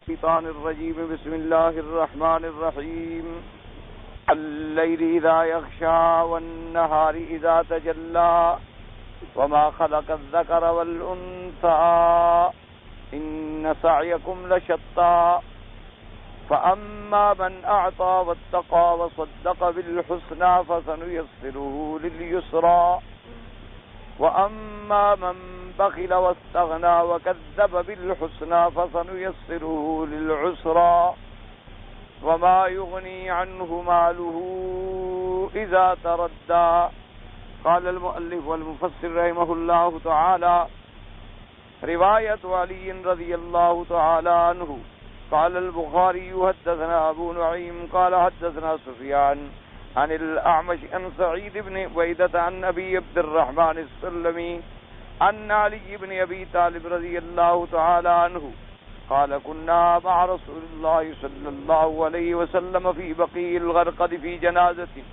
الشيطان الرجيم بسم الله الرحمن الرحيم الليل إذا يغشى والنهار إذا تجلى وما خلق الذكر والأنثى إن سعيكم لشتى فأما من أعطى واتقى وصدق بالحسنى فسنيسره لليسرى وأما من بخل واستغنى وكذب بالحسنى فسنيسره للعسرى وما يغني عنه ماله إذا تردى قال المؤلف والمفسر رحمه الله تعالى روایت علی رضی اللہ تعالی عنہ قال البخاری حدثنا ابو نعیم قال حدثنا سفیان عن الأعمش عن سعید بن عبیدة عن ابی عبد الرحمن السلمی عن علی بن ابی طالب رضی اللہ تعالی عنہ قال كنا مع رسول الله صلى الله عليه وسلم في بقيع الغرقد في جنازة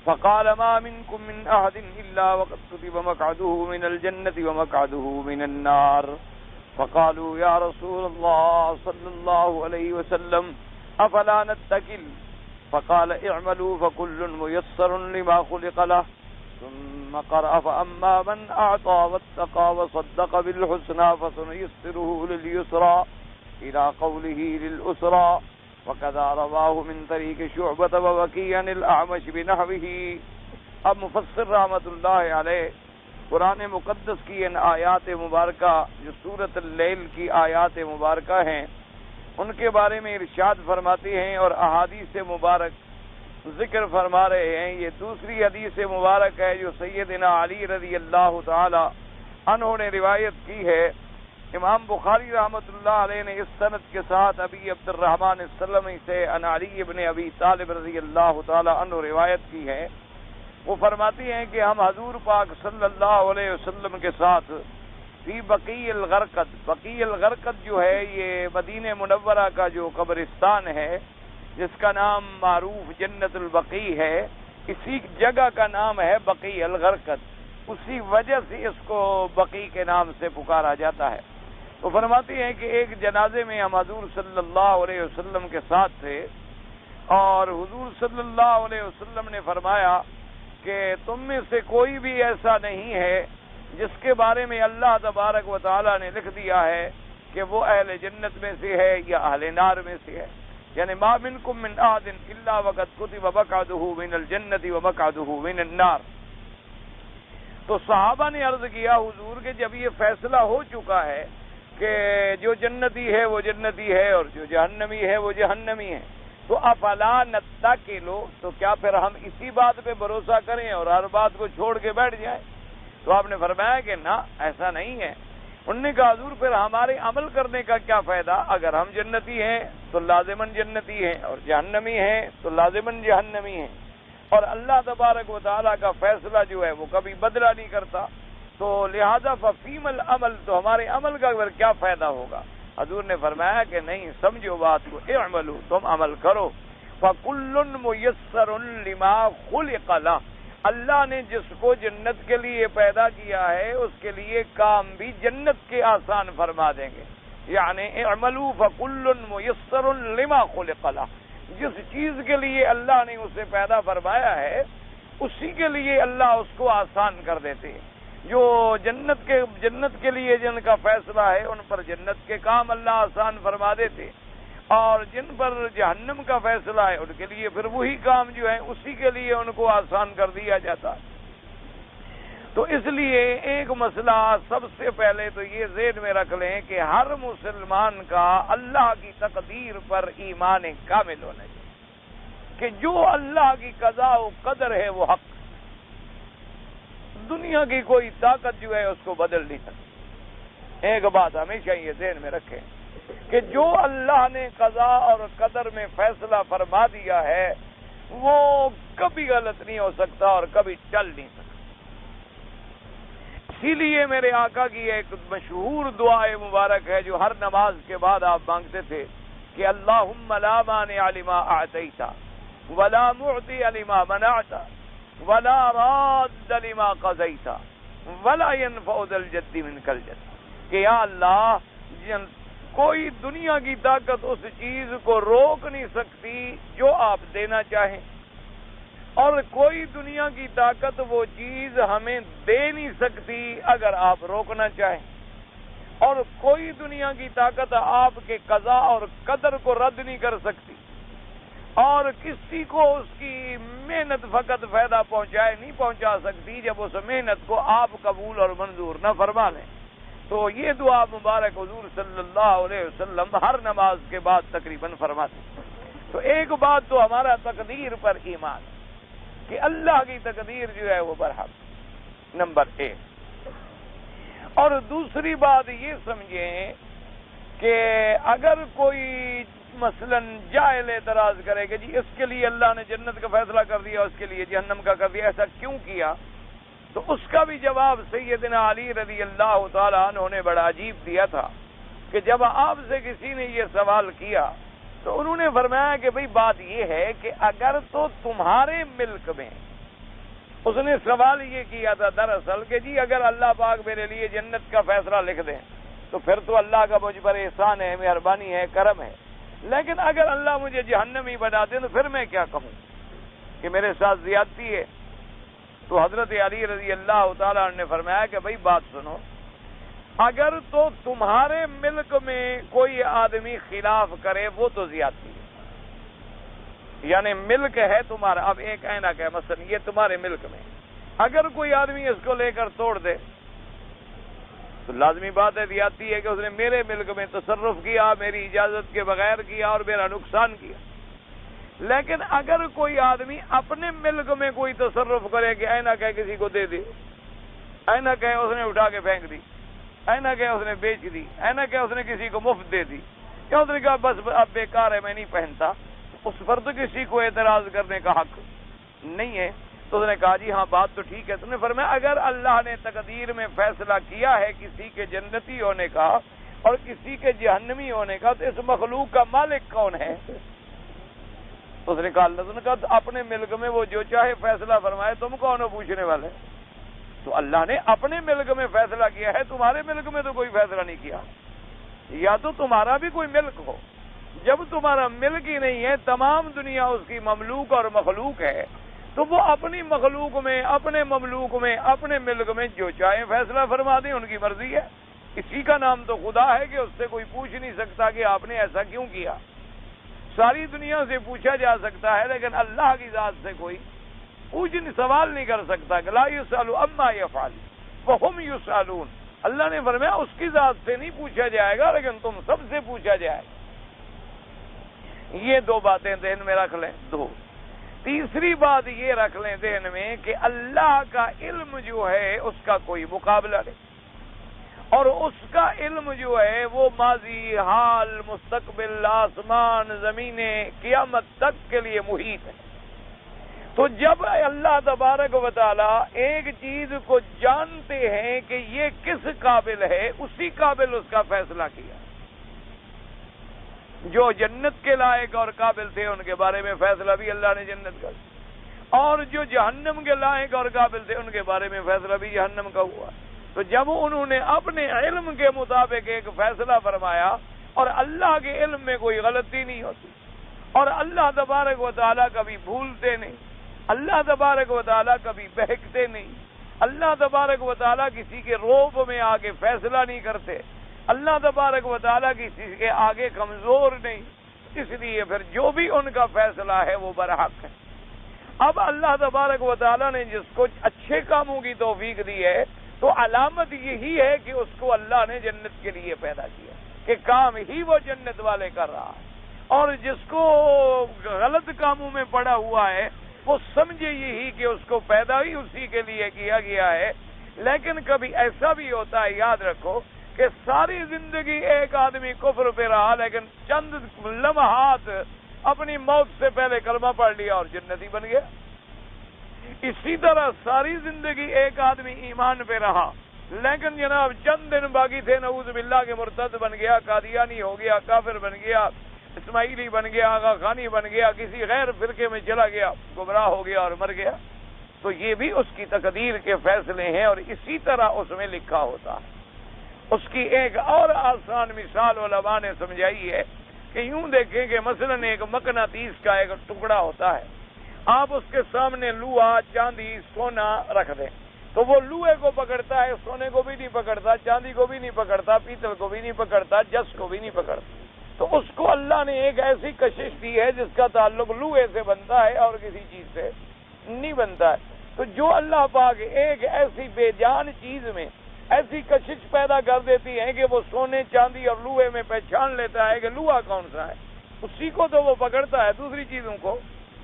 فقال ما منكم من أحد إلا وقد كتب مقعده من الجنة ومقعده من النار فقالوا يا رسول الله صلى الله عليه وسلم أفلا نتكل فقال اعملوا فكل ميسر لما خلق له ثم قرأ فأما من أعطى واتقى وصدق بالحسنى فسنيسره لليسرى إلى قوله للأسرى وكذا رواه من طریق شعبۃ ووکیع عن الأعمش بنحوه. اب مفسر رحمۃ اللہ علیہ قرآن مقدس کی ان آیات مبارکہ جو سورۃ اللیل کی آیات مبارکہ ہیں ان کے بارے میں ارشاد فرماتے ہیں اور احادیث مبارک ذکر فرما رہے ہیں. یہ دوسری حدیث مبارک ہے جو سیدنا علی رضی اللہ تعالی عنہ نے روایت کی ہے. امام بخاری رحمۃ اللہ علیہ نے اس سند کے ساتھ ابی عبد الرحمن السلمی سے عن علی ابن ابی طالب رضی اللہ تعالی عنہ روایت کی ہے. وہ فرماتی ہیں کہ ہم حضور پاک صلی اللہ علیہ وسلم کے ساتھ فی بقیع الغرقد، بقیع الغرقد جو ہے یہ مدینہ منورہ کا جو قبرستان ہے جس کا نام معروف جنت البقیع ہے، اسی جگہ کا نام ہے بقیع الغرقد، اسی وجہ سے اس کو بقیع کے نام سے پکارا جاتا ہے. تو فرماتی ہیں کہ ایک جنازے میں ہم حضور صلی اللہ علیہ وسلم کے ساتھ تھے اور حضور صلی اللہ علیہ وسلم نے فرمایا کہ تم میں سے کوئی بھی ایسا نہیں ہے جس کے بارے میں اللہ تبارک و تعالی نے لکھ دیا ہے کہ وہ اہل جنت میں سے ہے یا اہل نار میں سے ہے. یعنی ما منکم من احد الا وقد کتب مقعده من الجنة ومقعده من النار. تو صحابہ نے عرض کیا حضور کہ جب یہ فیصلہ ہو چکا ہے کہ جو جنتی ہے وہ جنتی ہے اور جو جہنمی ہے وہ جہنمی ہے تو افلا نتکلوا، تو کیا پھر ہم اسی بات پہ بھروسہ کریں اور ہر بات کو چھوڑ کے بیٹھ جائیں؟ تو آپ نے فرمایا کہ نہ، ایسا نہیں ہے. انہوں نے کہا حضور پھر ہمارے عمل کرنے کا کیا فائدہ؟ اگر ہم جنتی ہیں تو لازماً جنتی ہیں اور جہنمی ہیں تو لازماً جہنمی ہیں، اور اللہ تبارک و تعالیٰ کا فیصلہ جو ہے وہ کبھی بدلہ نہیں کرتا. تو لہذا ففیم العمل، تو ہمارے عمل کا کیا فائدہ ہوگا؟ حضور نے فرمایا کہ نہیں، سمجھو بات کو، اعملوا، تم عمل کرو. فکل میسر لما خلق لہ، اللہ نے جس کو جنت کے لیے پیدا کیا ہے اس کے لیے کام بھی جنت کے آسان فرما دیں گے. یعنی اعملوا فکل میسر لما خلق لہ، جس چیز کے لیے اللہ نے اسے پیدا فرمایا ہے اسی کے لیے اللہ اس کو آسان کر دیتے ہیں. جو جنت کے لیے جن کا فیصلہ ہے ان پر جنت کے کام اللہ آسان فرما دیتے، اور جن پر جہنم کا فیصلہ ہے ان کے لیے پھر وہی کام جو ہے اسی کے لیے ان کو آسان کر دیا جاتا ہے. تو اس لیے ایک مسئلہ سب سے پہلے تو یہ ذہن میں رکھ لیں کہ ہر مسلمان کا اللہ کی تقدیر پر ایمان کامل ہونا چاہیے کہ جو اللہ کی قضاء و قدر ہے وہ حق، دنیا کی کوئی طاقت جو ہے اس کو بدل نہیں سکتی. ایک بات ہمیشہ یہ ذہن میں رکھیں کہ جو اللہ نے قضاء اور قدر میں فیصلہ فرما دیا ہے وہ کبھی غلط نہیں ہو سکتا اور کبھی چل نہیں سکتا. اسی لیے میرے آقا کی ایک مشہور دعا مبارک ہے جو ہر نماز کے بعد آپ مانگتے تھے کہ اللہم لا مانع لما اعطیت ولا معطی لما منعت ولا راد لما قضیت ولا ينفع ذا الجد منک الجد، کہ یا اللہ کوئی دنیا کی طاقت اس چیز کو روک نہیں سکتی جو آپ دینا چاہیں، اور کوئی دنیا کی طاقت وہ چیز ہمیں دے نہیں سکتی اگر آپ روکنا چاہیں، اور کوئی دنیا کی طاقت آپ کے قضاء اور قدر کو رد نہیں کر سکتی، اور کسی کو اس کی محنت فقط فائدہ نہیں پہنچا سکتی جب اس محنت کو آپ قبول اور منظور نہ فرما لیں۔ تو یہ دعا مبارک حضور صلی اللہ علیہ وسلم ہر نماز کے بعد تقریباً فرماتے۔ تو ایک بات تو ہمارا تقدیر پر ایمان کہ اللہ کی تقدیر جو ہے وہ برحق، نمبر 1۔ اور دوسری بات یہ سمجھیں کہ اگر کوئی مثلا جاہل اعتراض کرے کہ جی اس کے لیے اللہ نے جنت کا فیصلہ کر دیا، اس کے لیے جہنم کا کر دیا، ایسا کیوں کیا؟ تو اس کا بھی جواب سیدنا علی رضی اللہ تعالیٰ عنہ نے بڑا عجیب دیا تھا کہ جب آپ سے کسی نے یہ سوال کیا تو انہوں نے فرمایا کہ بھئی بات یہ ہے کہ اگر تو تمہارے ملک میں، اس نے سوال یہ کیا تھا دراصل کہ جی اگر اللہ پاک میرے لیے جنت کا فیصلہ لکھ دیں تو پھر تو اللہ کا مجھ پر احسان ہے، مہربانی ہے، کرم ہے، لیکن اگر اللہ مجھے جہنمی بنا دے تو پھر میں کیا کہوں کہ میرے ساتھ زیادتی ہے؟ تو حضرت علی رضی اللہ تعالیٰ عنہ نے فرمایا کہ بھئی بات سنو، اگر تو تمہارے ملک میں کوئی آدمی خلاف کرے وہ تو زیادتی ہے، یعنی ملک ہے تمہارا، اب ایک اینک ہے مثلا یہ تمہارے ملک میں، اگر کوئی آدمی اس کو لے کر توڑ دے تو لازمی بات ہے زیادتی ہے کہ اس نے میرے ملک میں تصرف کیا، میری اجازت کے بغیر کیا اور میرا نقصان کیا۔ لیکن اگر کوئی آدمی اپنے ملک میں کوئی تصرف کرے کہ اینک ہے کسی کو دے دے، اینک ہے اس نے اٹھا کے پھینک دی، اینک ہے اس نے بیچ دی، اینک ہے اس نے کسی کو مفت دے دی، یا اس نے کہا بس اب بیکار ہے میں نہیں پہنتا، اس پر تو کسی کو اعتراض کرنے کا حق نہیں ہے۔ تو اس نے کہا جی ہاں بات تو ٹھیک ہے۔ تو نے فرمایا اگر اللہ نے تقدیر میں فیصلہ کیا ہے کسی کے جنتی ہونے کا اور کسی کے جہنمی ہونے کا تو اس مخلوق کا مالک کون ہے؟ تو اس نے کہا اللہ، نے کہا اپنے ملک میں وہ جو چاہے فیصلہ فرمائے، تم کون ہو پوچھنے والے؟ تو اللہ نے اپنے ملک میں فیصلہ کیا ہے، تمہارے ملک میں تو کوئی فیصلہ نہیں کیا۔ یا تو تمہارا بھی کوئی ملک ہو، جب تمہارا ملک ہی نہیں ہے، تمام دنیا اس کی مملوک اور مخلوق ہے، تو وہ اپنی مخلوق میں، اپنے مملوک میں، اپنے ملک میں جو چاہے فیصلہ فرما دیں، ان کی مرضی ہے۔ اسی کا نام تو خدا ہے کہ اس سے کوئی پوچھ نہیں سکتا کہ آپ نے ایسا کیوں کیا۔ ساری دنیا سے پوچھا جا سکتا ہے لیکن اللہ کی ذات سے کوئی سوال نہیں کر سکتا کہ لا یسأل عما یفعل وہم یسألون۔ اللہ نے فرمایا اس کی ذات سے نہیں پوچھا جائے گا لیکن تم سب سے پوچھا جائے گا۔ یہ دو باتیں ذہن میں رکھ لیں۔ دو، تیسری بات یہ رکھ لیں ذہن میں کہ اللہ کا علم جو ہے اس کا کوئی مقابلہ نہیں، اور اس کا علم جو ہے وہ ماضی، حال، مستقبل، آسمان، زمینیں، قیامت تک کے لیے محیط ہے۔ تو جب اللہ تبارک و تعالی ایک چیز کو جانتے ہیں کہ یہ کس قابل ہے، اسی قابل اس کا فیصلہ کیا۔ جو جنت کے لائق اور قابل تھے ان کے بارے میں فیصلہ بھی اللہ نے جنت کا، اور جو جہنم کے لائق اور قابل تھے ان کے بارے میں فیصلہ بھی جہنم کا ہوا۔ تو جب انہوں نے اپنے علم کے مطابق ایک فیصلہ فرمایا، اور اللہ کے علم میں کوئی غلطی نہیں ہوتی، اور اللہ تبارک و تعالیٰ کبھی بھولتے نہیں، اللہ تبارک و تعالیٰ کبھی بہکتے نہیں، اللہ تبارک و تعالیٰ کسی کے روب میں آگے فیصلہ نہیں کرتے، اللہ تبارک و تعالیٰ کسی کے آگے کمزور نہیں، اس لیے پھر جو بھی ان کا فیصلہ ہے وہ برحق ہے۔ اب اللہ تبارک و تعالیٰ نے جس کو اچھے کاموں کی توفیق دی ہے تو علامت یہی ہے کہ اس کو اللہ نے جنت کے لیے پیدا کیا، کہ کام ہی وہ جنت والے کر رہا ہے، اور جس کو غلط کاموں میں پڑا ہوا ہے وہ سمجھے یہی کہ اس کو پیدا ہی اسی کے لیے کیا گیا ہے۔ لیکن کبھی ایسا بھی ہوتا ہے، یاد رکھو کہ ساری زندگی ایک آدمی کفر پہ رہا لیکن چند لمحات اپنی موت سے پہلے کلمہ پڑھ لیا اور جنتی بن گیا۔ اسی طرح ساری زندگی ایک آدمی ایمان پہ رہا لیکن جناب چند دن باقی تھے، نعوذ باللہ کے مرتد بن گیا، قادیانی ہو گیا، کافر بن گیا، اسماعیلی بن گیا، آغا خانی بن گیا، کسی غیر فرقے میں چلا گیا، گمراہ ہو گیا اور مر گیا۔ تو یہ بھی اس کی تقدیر کے فیصلے ہیں اور اسی طرح اس میں لکھا ہوتا ہے۔ اس کی ایک اور آسان مثال علماء نے سمجھائی ہے کہ یوں دیکھیں کہ مثلاً ایک مقناطیس کا ایک ٹکڑا ہوتا ہے، آپ اس کے سامنے لوہا، چاندی، سونا رکھ دیں تو وہ لوہے کو پکڑتا ہے، سونے کو بھی نہیں پکڑتا، چاندی کو بھی نہیں پکڑتا، پیتل کو بھی نہیں پکڑتا، جس کو بھی نہیں پکڑتا۔ تو اس کو اللہ نے ایک ایسی کشش دی ہے جس کا تعلق لوہے سے بنتا ہے اور کسی چیز سے نہیں بنتا ہے۔ تو جو اللہ پاک ایک ایسی بے جان چیز میں ایسی کشش پیدا کر دیتی ہے کہ وہ سونے، چاندی اور لوہے میں پہچان لیتا ہے کہ لوہا کون سا ہے، اسی کو تو وہ پکڑتا ہے، دوسری چیزوں کو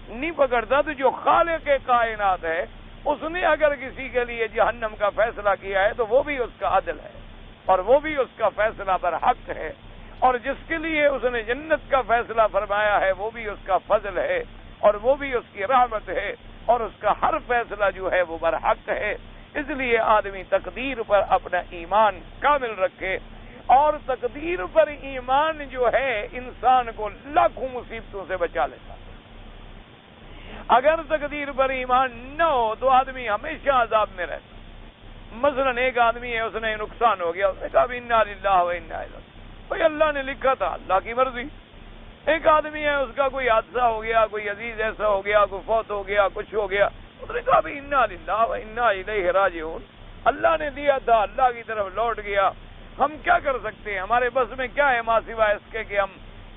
نہیں پکڑتا۔ تو جو خالق کائنات ہے اس نے اگر کسی کے لیے جہنم کا فیصلہ کیا ہے تو وہ بھی اس کا عدل ہے اور وہ بھی اس کا فیصلہ برحق ہے، اور جس کے لیے اس نے جنت کا فیصلہ فرمایا ہے وہ بھی اس کا فضل ہے اور وہ بھی اس کی رحمت ہے، اور اس کا ہر فیصلہ جو ہے وہ برحق ہے۔ اس لیے آدمی تقدیر پر اپنا ایمان کامل رکھے، اور تقدیر پر ایمان جو ہے انسان کو لاکھوں مصیبتوں سے بچا لیتا ہے۔ اگر تقدیر پر ایمان نہ ہو تو آدمی ہمیشہ عذاب میں رہتا۔ مثلا ایک آدمی ہے، اس نے نقصان ہو گیا، اس نے کہا انا للہ و انا الیہ، بھائی اللہ نے لکھا تھا، اللہ کی مرضی۔ ایک آدمی ہے، اس کا کوئی حادثہ ہو گیا، کوئی عزیز ایسا ہو گیا، کوئی فوت ہو گیا، کچھ ہو گیا، اس نے کہا انا للہ و انا الیہ راجعون، اللہ نے دیا تھا، اللہ کی طرف لوٹ گیا، ہم کیا کر سکتے ہیں، ہمارے بس میں کیا ہے ماں سوائے اس کے کہ ہم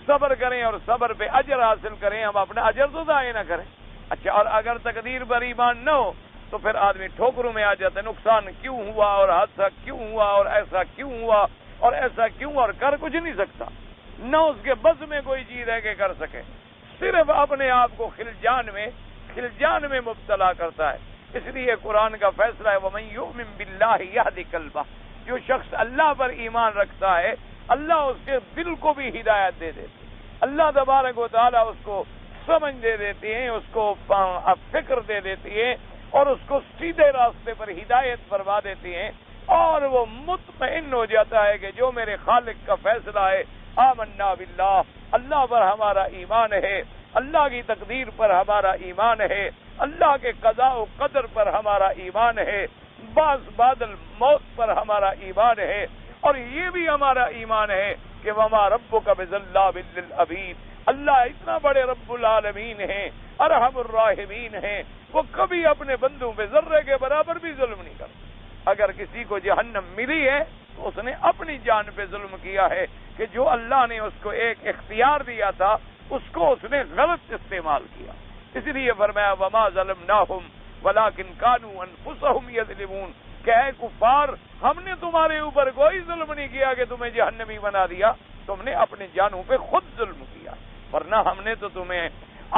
صبر کریں اور صبر پہ اجر حاصل کریں، ہم اپنا اجر تو ضائع نہ کریں۔ اچھا، اور اگر تقدیر پر ایمان نہ ہو تو پھر آدمی ٹھوکروں میں آ جاتا ہے، نقصان کیوں ہوا اور حادثہ کیوں ہوا اور ایسا کیوں ہوا اور ایسا کیوں، اور کر کچھ نہیں سکتا، نہ اس کے بس میں کوئی چیز ہے کہ کر سکے، صرف اپنے آپ کو خلجان میں مبتلا کرتا ہے۔ اس لیے قرآن کا فیصلہ ہے وَمَن يُؤْمِن بِاللَّهِ يَهْدِ قَلْبَهُ، جو شخص اللہ پر ایمان رکھتا ہے اللہ اس کے دل کو بھی ہدایت دے دیتے، اللہ تبارک و تعالیٰ اس کو سمجھ دے دیتی ہیں، اس کو فکر دے دیتی ہے اور اس کو سیدھے راستے پر ہدایت فرما دیتی ہیں، اور وہ مطمئن ہو جاتا ہے کہ جو میرے خالق کا فیصلہ ہے، آمنا باللہ، اللہ پر ہمارا ایمان ہے، اللہ کی تقدیر پر ہمارا ایمان ہے، اللہ کے قضاء و قدر پر ہمارا ایمان ہے، بادل موت پر ہمارا ایمان ہے، اور یہ بھی ہمارا ایمان ہے کہ وما ربک بظلام للعبید، اللہ اتنا بڑے رب العالمین ہیں، ارحم الراحمین ہیں، وہ کبھی اپنے بندوں پہ ذرے کے برابر بھی ظلم نہیں کرتے۔ اگر کسی کو جہنم ملی ہے تو اس نے اپنی جان پہ ظلم کیا ہے کہ جو اللہ نے اس کو ایک اختیار دیا تھا اس کو اس نے غلط استعمال کیا۔ اس لیے فرمایا وما ظلمناہم ولکن کانوا انفسہم یظلمون، کہ اے کفار، ہم نے تمہارے اوپر کوئی ظلم نہیں کیا کہ تمہیں جہنمی بنا دیا، تم نے اپنی جانوں پہ خود ظلم کیا، ورنہ ہم نے تو تمہیں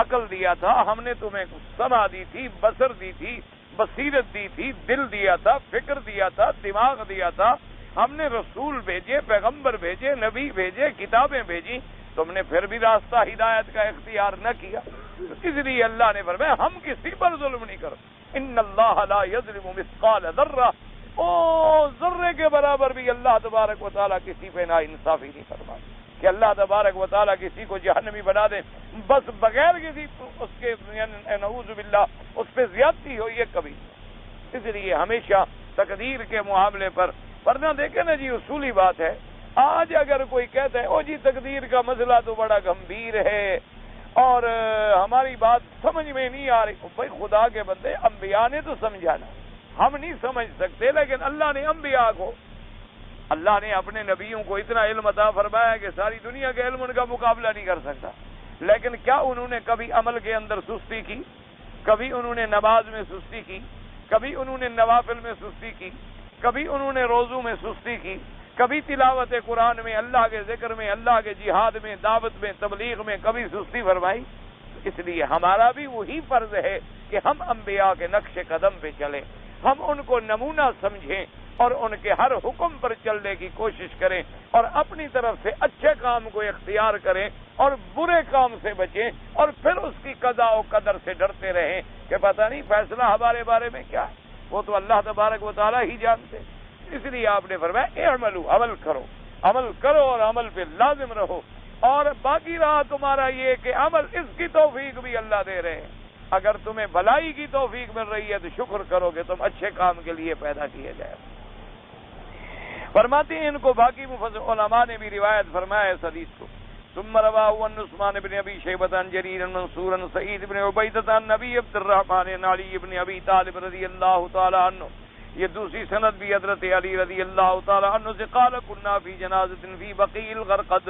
عقل دیا تھا، ہم نے تمہیں سمع دی تھی، بصر دی تھی، بصیرت دی تھی، دل دیا تھا، فکر دیا تھا، دماغ دیا تھا، ہم نے رسول بھیجے، پیغمبر بھیجے، نبی بھیجے، کتابیں بھیجی، تم نے پھر بھی راستہ ہدایت کا اختیار نہ کیا۔ اس لیے اللہ نے فرمایا ہم کسی پر ظلم نہیں کرتے، ان اللہ لا یظلم مثقال ذرہ، ذرے کے برابر بھی اللہ تبارک و تعالیٰ کسی پہ ناانصافی نہیں فرماتا کہ اللہ تبارک و تعالیٰ کسی کو جہنمی بنا دے بس بغیر کسی اس کے نعوذ باللہ اس پہ زیادتی ہو، یہ کبھی نہیں۔ اس لیے ہمیشہ تقدیر کے معاملے پر، ورنہ دیکھیں نا جی اصولی بات ہے، آج اگر کوئی کہتا ہے او جی تقدیر کا مسئلہ تو بڑا گمبھیر ہے اور ہماری بات سمجھ میں نہیں آ رہی، بھائی خدا کے بندے، انبیاء نے تو سمجھانا، ہم نہیں سمجھ سکتے، لیکن اللہ نے انبیاء کو، اللہ نے اپنے نبیوں کو اتنا علم عطا فرمایا کہ ساری دنیا کے علم ان کا مقابلہ نہیں کر سکتا، لیکن کیا انہوں نے کبھی عمل کے اندر سستی کی؟ کبھی انہوں نے نماز میں سستی کی؟ کبھی انہوں نے نوافل میں سستی کی؟ کبھی انہوں نے روزوں میں سستی کی؟ کبھی تلاوت قرآن میں، اللہ کے ذکر میں، اللہ کے جہاد میں، دعوت میں، تبلیغ میں کبھی سستی فرمائی؟ اس لیے ہمارا بھی وہی فرض ہے کہ ہم انبیاء کے نقش قدم پہ چلیں، ہم ان کو نمونہ سمجھیں اور ان کے ہر حکم پر چلنے کی کوشش کریں، اور اپنی طرف سے اچھے کام کو اختیار کریں اور برے کام سے بچیں، اور پھر اس کی قضاء و قدر سے ڈرتے رہیں کہ پتہ نہیں فیصلہ ہمارے بارے میں کیا ہے، وہ تو اللہ تبارک و تعالیٰ ہی جانتے۔ اس لیے آپ نے فرمایا اعملوا، عمل کرو اور عمل پہ لازم رہو، اور باقی رہا تمہارا یہ کہ عمل، اس کی توفیق بھی اللہ دے رہے ہیں، اگر تمہیں بھلائی کی توفیق مل رہی ہے تو شکر کرو کہ تم اچھے کام کے لیے پیدا کیے گئے۔ فرماتے ہیں ان کو باقی مفسر علماء نے بھی روایت فرمایا اس حدیث کو. ثم رواه عن عثمان بن ابي شيبة عن جرير منصور سعيد بن عبيدة عن نبي عبد الرحمن عن علي بن ابي طالب رضی اللہ تعالی عنہ. یہ دوسری سند بھی حضرت علی رضی اللہ تعالی عنہ سے قال كنا في جنازة في بقيع الغرقد،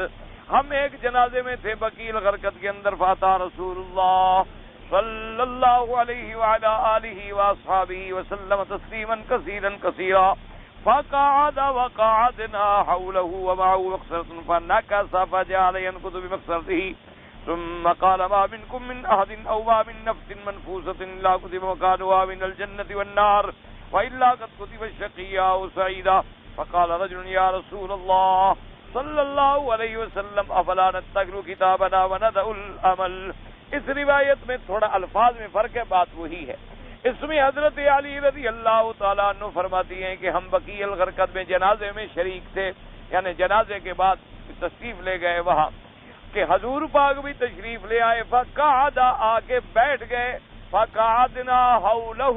ہم ایک جنازے میں تھے بقیع الغرقد کے اندر. فاتا رسول اللہ صلی اللہ علیہ وعلى آلہ واصحابہ وسلم تسلیما کثیرا کثیرا فقعد وقعدنا حوله ومعه مقصرة فنكس فجعل ينكث بمقصرته ثم قال ما منكم من أحد أو ما من نفس منفوسة إلا كتب مكانها من الجنة والنار وإلا قد كتب الشقيا أو سعيدا. فقال رجل يا رسول الله صلى الله عليه وسلم أفلا نتقل كتابنا وندع الأمل. اس روایت میں تھوڑا الفاظ میں فرق ہے، بات وہی ہے. اس میں حضرت علی رضی اللہ تعالیٰ عنہ فرماتی ہیں کہ ہم بقیع الغرقد میں جنازے میں شریک تھے، یعنی جنازے کے بعد تشریف لے گئے وہاں کہ حضور پاک بھی تشریف لے آئے. فقعد آ کے بیٹھ گئے، فقعدنا حولہ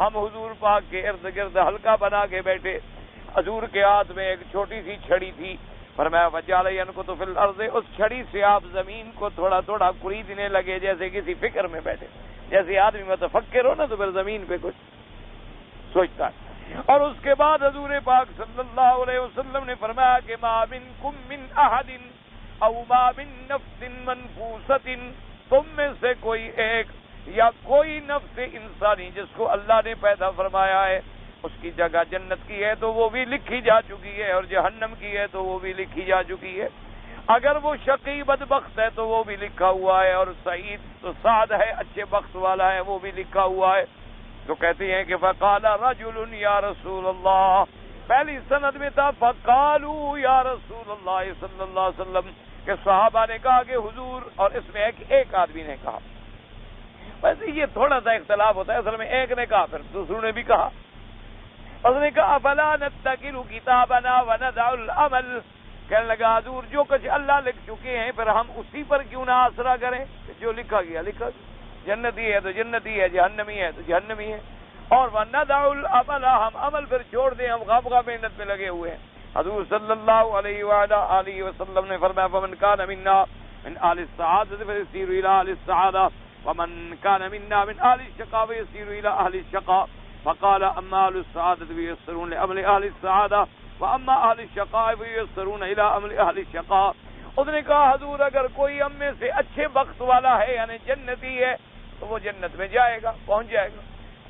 ہم حضور پاک کے ارد گرد حلقہ بنا کے بیٹھے. حضور کے ہاتھ میں ایک چھوٹی سی چھڑی تھی. فرمایا وجعل ينكث في الارض، اس چھڑی سے آپ زمین کو تھوڑا تھوڑا کریدنے لگے جیسے کسی فکر میں بیٹھے. جیسے آدمی متفکر ہو نا تو پھر زمین پہ کچھ سوچتا ہے. اور اس کے بعد حضور پاک صلی اللہ علیہ وسلم نے فرمایا کہ ما منکم من احد او ما من نفس منفوسۃ، تم میں سے کوئی ایک یا کوئی نفس انسانی جس کو اللہ نے پیدا فرمایا ہے، اس کی جگہ جنت کی ہے تو وہ بھی لکھی جا چکی ہے، اور جہنم کی ہے تو وہ بھی لکھی جا چکی ہے. اگر وہ شقی بدبخت ہے تو وہ بھی لکھا ہوا ہے، اور سعید تو سعد ہے اچھے بخت والا ہے وہ بھی لکھا ہوا ہے. تو کہتے ہیں کہ فقال رجل یا رسول اللہ، پہلی سند میں تھا فقالوا یا رسول اللہ صلی اللہ علیہ وسلم کہ صحابہ نے کہا کہ حضور، اور اس میں ایک آدمی نے کہا. ویسے یہ تھوڑا سا اختلاف ہوتا ہے، اصل میں ایک نے کہا پھر دوسروں نے بھی کہا. اس نے کہا فلا نتقل کتابنا وندع العمل، کہنے لگا حضور جو کچھ اللہ لکھ چکے ہیں پھر ہم اسی پر کیوں نہ آسرا کریں، جو لکھا گیا لکھا گیا. جنتی ہے تو جنتی ہے، جہنمی ہے تو جہنمی ہے. اور وندع العمل، ہم عمل پھر چھوڑ دیں، ہم خواہ محنت میں لگے ہوئے ہیں. حضور صلی اللہ علیہ وآلہ آلہ وسلم نے فرمایا فمن کان منا من اہل السعادۃ فیسیر الی اہل السعادہ ومن کان منا من اہل الشقاء فیسیر الی اہل الشقاء. فقال اما اهل السعادة فييسرون لعمل اهل السعادة واما اهل الشقاء فييسرون الى عمل اهل الشقاء. اس نے کہا حضور اگر کوئی ہم میں سے اچھے بخت والا ہے یعنی جنتی ہے تو وہ جنت میں جائے گا، پہنچ جائے گا،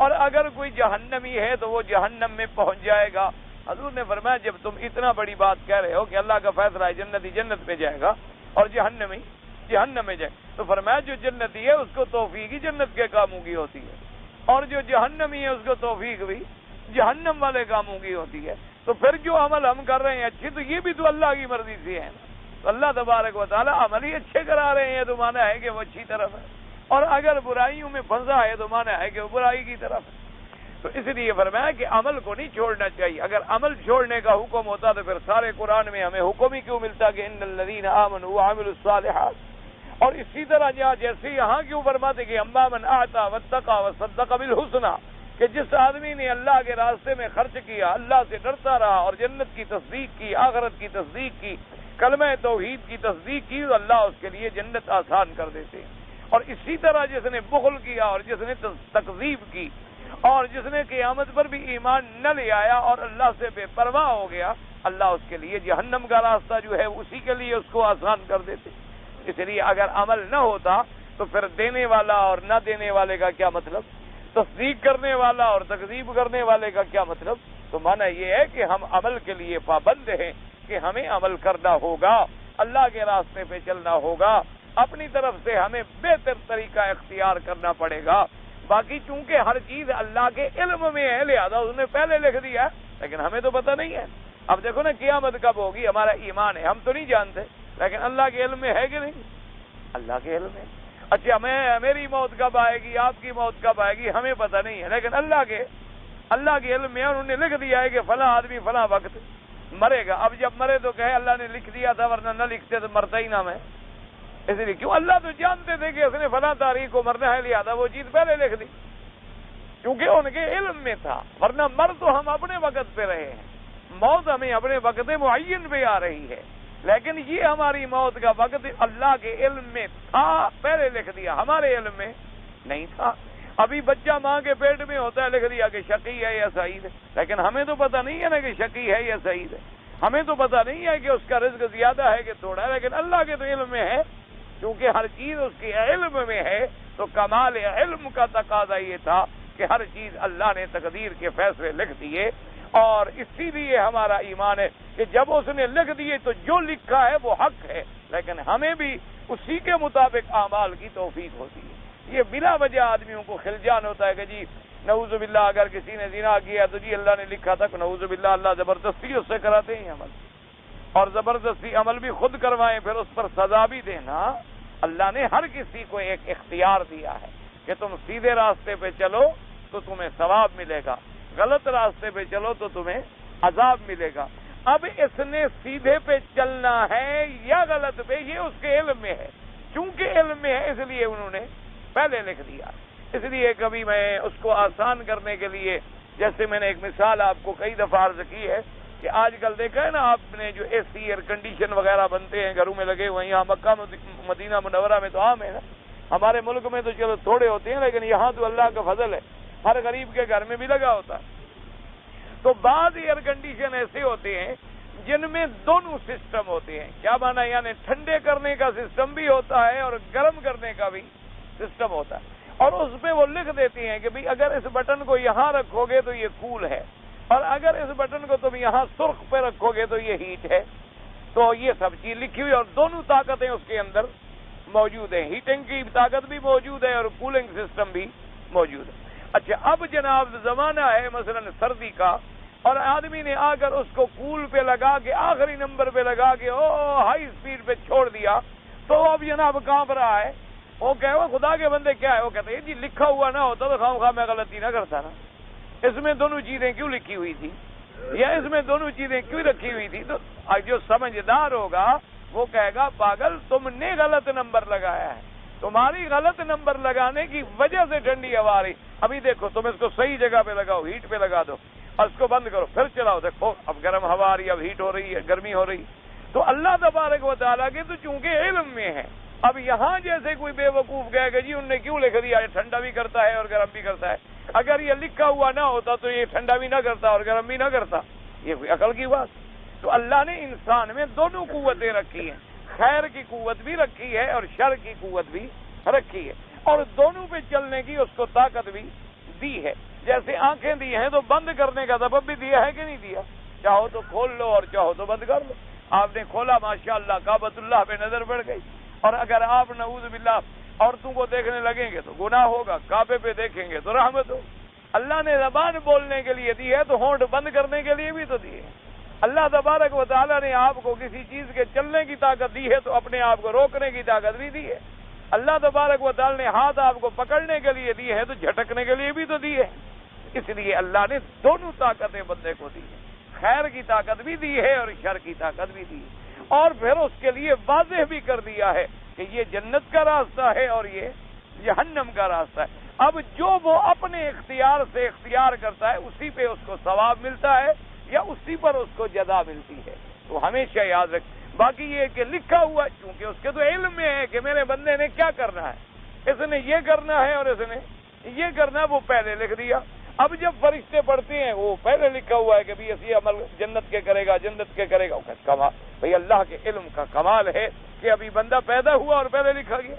اور اگر کوئی جہنمی ہے تو وہ جہنم میں پہنچ جائے گا. حضور نے فرمایا جب تم اتنا بڑی بات کہہ رہے ہو کہ اللہ کا فیصلہ ہے جنتی جنت میں جائے گا اور جہنمی جہنم میں جائے، تو فرمایا جو جنتی ہے اس کو توفیق ہی جنت کے کاموں کی ہوتی ہے، اور جو جہنمی ہے اس کو توفیق بھی جہنم والے کاموں کی ہوتی ہے. تو پھر جو عمل ہم کر رہے ہیں اچھے، تو یہ بھی تو اللہ کی مرضی سے ہے. تو اللہ تبارک و تعالیٰ عمل ہی اچھے کرا رہے ہیں تو مانا ہے کہ وہ اچھی طرف ہے، اور اگر برائیوں میں پھنسا ہے تو مانا ہے کہ وہ برائی کی طرف ہے. تو اس لیے فرمایا کہ عمل کو نہیں چھوڑنا چاہیے. اگر عمل چھوڑنے کا حکم ہوتا تو پھر سارے قرآن میں ہمیں حکم ہی کیوں ملتا کہ ان الذین آمنوا وعملوا الصالحات. اور اسی طرح جیسے یہاں کیوں فرماتے کہ اما من اعطى واتقى وصدق بالحسنى، کہ جس آدمی نے اللہ کے راستے میں خرچ کیا، اللہ سے ڈرتا رہا اور جنت کی تصدیق کی، آخرت کی تصدیق کی، کلمہ توحید کی تصدیق کی، تو اللہ اس کے لیے جنت آسان کر دیتے ہیں. اور اسی طرح جس نے بخل کیا اور جس نے تکذیب کی اور جس نے قیامت پر بھی ایمان نہ لے آیا اور اللہ سے بے پرواہ ہو گیا، اللہ اس کے لیے جہنم کا راستہ جو ہے اسی کے لیے اس کو آسان کر دیتے. اس لیے اگر عمل نہ ہوتا تو پھر دینے والا اور نہ دینے والے کا کیا مطلب، تصدیق کرنے والا اور تکذیب کرنے والے کا کیا مطلب. تو معنی یہ ہے کہ ہم عمل کے لیے پابند ہیں کہ ہمیں عمل کرنا ہوگا، اللہ کے راستے پہ چلنا ہوگا، اپنی طرف سے ہمیں بہتر طریقہ اختیار کرنا پڑے گا. باقی چونکہ ہر چیز اللہ کے علم میں ہے لہذا اس نے پہلے لکھ دیا، لیکن ہمیں تو پتہ نہیں ہے. اب دیکھو نا قیامت کب ہوگی، ہمارا ایمان ہے، ہم تو نہیں جانتے، لیکن اللہ کے علم میں ہے کہ نہیں؟ اللہ کے علم میں. اچھا میری موت کب آئے گی، آپ کی موت کب آئے گی، ہمیں پتہ نہیں ہے، لیکن اللہ کے علم میں انہوں نے لکھ دیا ہے کہ فلاں آدمی فلاں وقت مرے گا. اب جب مرے تو کہے اللہ نے لکھ دیا تھا ورنہ نہ لکھتے تو مرتا ہی نہ میں. اس لیے کیوں اللہ تو جانتے تھے کہ اس نے فلاں تاریخ کو مرنا ہے، لہذا وہ چیز پہلے لکھ دی کیونکہ ان کے علم میں تھا، ورنہ مر تو ہم اپنے وقت پہ رہے ہیں، موت ہمیں اپنے وقت معین پہ آ رہی ہے، لیکن یہ ہماری موت کا وقت اللہ کے علم میں تھا، پہلے لکھ دیا، ہمارے علم میں نہیں تھا۔ ابھی بچہ ماں کے پیٹ میں ہوتا ہے، لکھ دیا کہ شقی ہے یا سعید ہے، لیکن ہمیں تو پتہ نہیں ہے نا کہ شقی ہے یا سعید ہے، ہمیں تو پتہ نہیں ہے کہ اس کا رزق زیادہ ہے کہ تھوڑا ہے، لیکن اللہ کے تو علم میں ہے، کیونکہ ہر چیز اس کے علم میں ہے۔ تو کمال علم کا تقاضا یہ تھا کہ ہر چیز اللہ نے تقدیر کے فیصلے لکھ دیے، اور اسی لیے ہمارا ایمان ہے کہ جب اس نے لکھ دیے تو جو لکھا ہے وہ حق ہے، لیکن ہمیں بھی اسی کے مطابق اعمال کی توفیق ہوتی ہے۔ یہ بلا وجہ آدمیوں کو خلجان ہوتا ہے کہ جی نعوذ باللہ اگر کسی نے زنا کیا تو جی اللہ نے لکھا تھا کہ نعوذ باللہ، اللہ زبردستی اس سے کراتے ہیں عمل، اور زبردستی عمل بھی خود کروائیں، پھر اس پر سزا بھی دینا۔ اللہ نے ہر کسی کو ایک اختیار دیا ہے کہ تم سیدھے راستے پہ چلو تو تمہیں ثواب ملے گا، غلط راستے پہ چلو تو تمہیں عذاب ملے گا۔ اب اس نے سیدھے پہ چلنا ہے یا غلط پہ، یہ اس کے علم میں ہے، چونکہ علم میں ہے اس لیے انہوں نے پہلے لکھ دیا۔ اس لیے کبھی میں اس کو آسان کرنے کے لیے، جیسے میں نے ایک مثال آپ کو کئی دفعہ عرض کی ہے کہ آج کل دیکھا ہے نا آپ نے جو اے سی ایئر کنڈیشن وغیرہ بنتے ہیں گھروں میں لگے ہوئے ہیں، یہاں مکہ مدینہ منورہ میں تو عام ہے نا، ہمارے ملک میں تو چلو تھوڑے ہوتے ہیں، لیکن یہاں تو اللہ کا فضل ہے، ہر غریب کے گھر میں بھی لگا ہوتا ہے۔ تو بعض ایئر کنڈیشن ایسے ہوتے ہیں جن میں دونوں سسٹم ہوتے ہیں۔ کیا مانا؟ یعنی ٹھنڈے کرنے کا سسٹم بھی ہوتا ہے اور گرم کرنے کا بھی سسٹم ہوتا ہے، اور اس پہ وہ لکھ دیتی ہیں کہ بھئی اگر اس بٹن کو یہاں رکھو گے تو یہ کول ہے، اور اگر اس بٹن کو تم یہاں سرخ پہ رکھو گے تو یہ ہیٹ ہے۔ تو یہ سب چیز لکھی ہوئی، اور دونوں طاقتیں اس کے اندر موجود ہیں، ہیٹنگ کی طاقت بھی موجود ہے اور کولنگ سسٹم بھی موجود ہے۔ اچھا، اب جناب زمانہ ہے مثلا سردی کا، اور آدمی نے آ کر اس کو کول پہ لگا کے آخری نمبر پہ لگا کے ہائی سپیڈ پہ چھوڑ دیا، تو اب جناب کانپ رہا ہے۔ وہ کہ خدا کے بندے کیا ہے؟ وہ کہتے ہیں جی لکھا ہوا نہ ہوتا تو خواہ میں غلطی نہ کرتا نا، اس میں دونوں چیزیں کیوں لکھی ہوئی تھی، یا اس میں دونوں چیزیں کیوں رکھی ہوئی تھی؟ تو جو سمجھدار ہوگا وہ کہے گا پاگل تم نے غلط نمبر لگایا ہے، تمہاری غلط نمبر لگانے کی وجہ سے ٹھنڈی ہوا رہی۔ ابھی دیکھو تم اس کو صحیح جگہ پہ لگاؤ، ہیٹ پہ لگا دو، اور اس کو بند کرو، پھر چلاؤ، دیکھو اب گرم ہوا آ رہی ہے، اب ہیٹ ہو رہی ہے، گرمی ہو رہی۔ تو اللہ تبارک و تعالیٰ کے تو چونکہ علم میں ہے۔ اب یہاں جیسے کوئی بے وقوف کہے گا جی ان نے کیوں لکھ دیا یہ ٹھنڈا بھی کرتا ہے اور گرم بھی کرتا ہے، اگر یہ لکھا ہوا نہ ہوتا تو یہ ٹھنڈا بھی نہ کرتا اور گرم بھی نہ کرتا، یہ کوئی عقل کی بات؟ تو اللہ نے انسان میں دونوں قوتیں رکھی ہیں، خیر کی قوت بھی رکھی ہے اور شر کی قوت بھی رکھی ہے، اور دونوں پہ چلنے کی اس کو طاقت بھی دی ہے۔ جیسے آنکھیں دی ہیں تو بند کرنے کا سبب بھی دیا ہے کہ نہیں دیا؟ چاہو تو کھول لو اور چاہو تو بند کر لو۔ آپ نے کھولا ماشاءاللہ کعبۃ اللہ پہ نظر پڑ گئی، اور اگر آپ نعوذ باللہ عورتوں کو دیکھنے لگیں گے تو گناہ ہوگا، کعبے پہ دیکھیں گے تو رحمت ہو۔ اللہ نے زبان بولنے کے لیے دی ہے تو ہونٹ بند کرنے کے لیے بھی تو دی ہے۔ اللہ تبارک و تعالیٰ نے آپ کو کسی چیز کے چلنے کی طاقت دی ہے تو اپنے آپ کو روکنے کی طاقت بھی دی ہے۔ اللہ تبارک و تعالیٰ نے ہاتھ آپ کو پکڑنے کے لیے دی ہے تو جھٹکنے کے لیے بھی تو دی ہے۔ اس لیے اللہ نے دونوں طاقتیں بندے کو دی ہیں، خیر کی طاقت بھی دی ہے اور شر کی طاقت بھی دی ہے، اور پھر اس کے لیے واضح بھی کر دیا ہے کہ یہ جنت کا راستہ ہے اور یہ جہنم کا راستہ ہے۔ اب جو وہ اپنے اختیار سے اختیار کرتا ہے اسی پہ اس کو ثواب ملتا ہے یا اسی پر اس کو جزا ملتی ہے۔ تو ہمیشہ یاد رکھ، باقی یہ کہ لکھا ہوا چونکہ اس کے تو علم میں ہے کہ میرے بندے نے کیا کرنا ہے، اس نے یہ کرنا ہے اور اس نے یہ کرنا ہے، وہ پہلے لکھ دیا۔ اب جب فرشتے پڑھتے ہیں وہ پہلے لکھا ہوا ہے کہ بھی یہ عمل جنت کے کرے گا، جنت کے کرے گا، کمال بھائی اللہ کے علم کا کمال ہے کہ ابھی بندہ پیدا ہوا اور پہلے لکھا گیا۔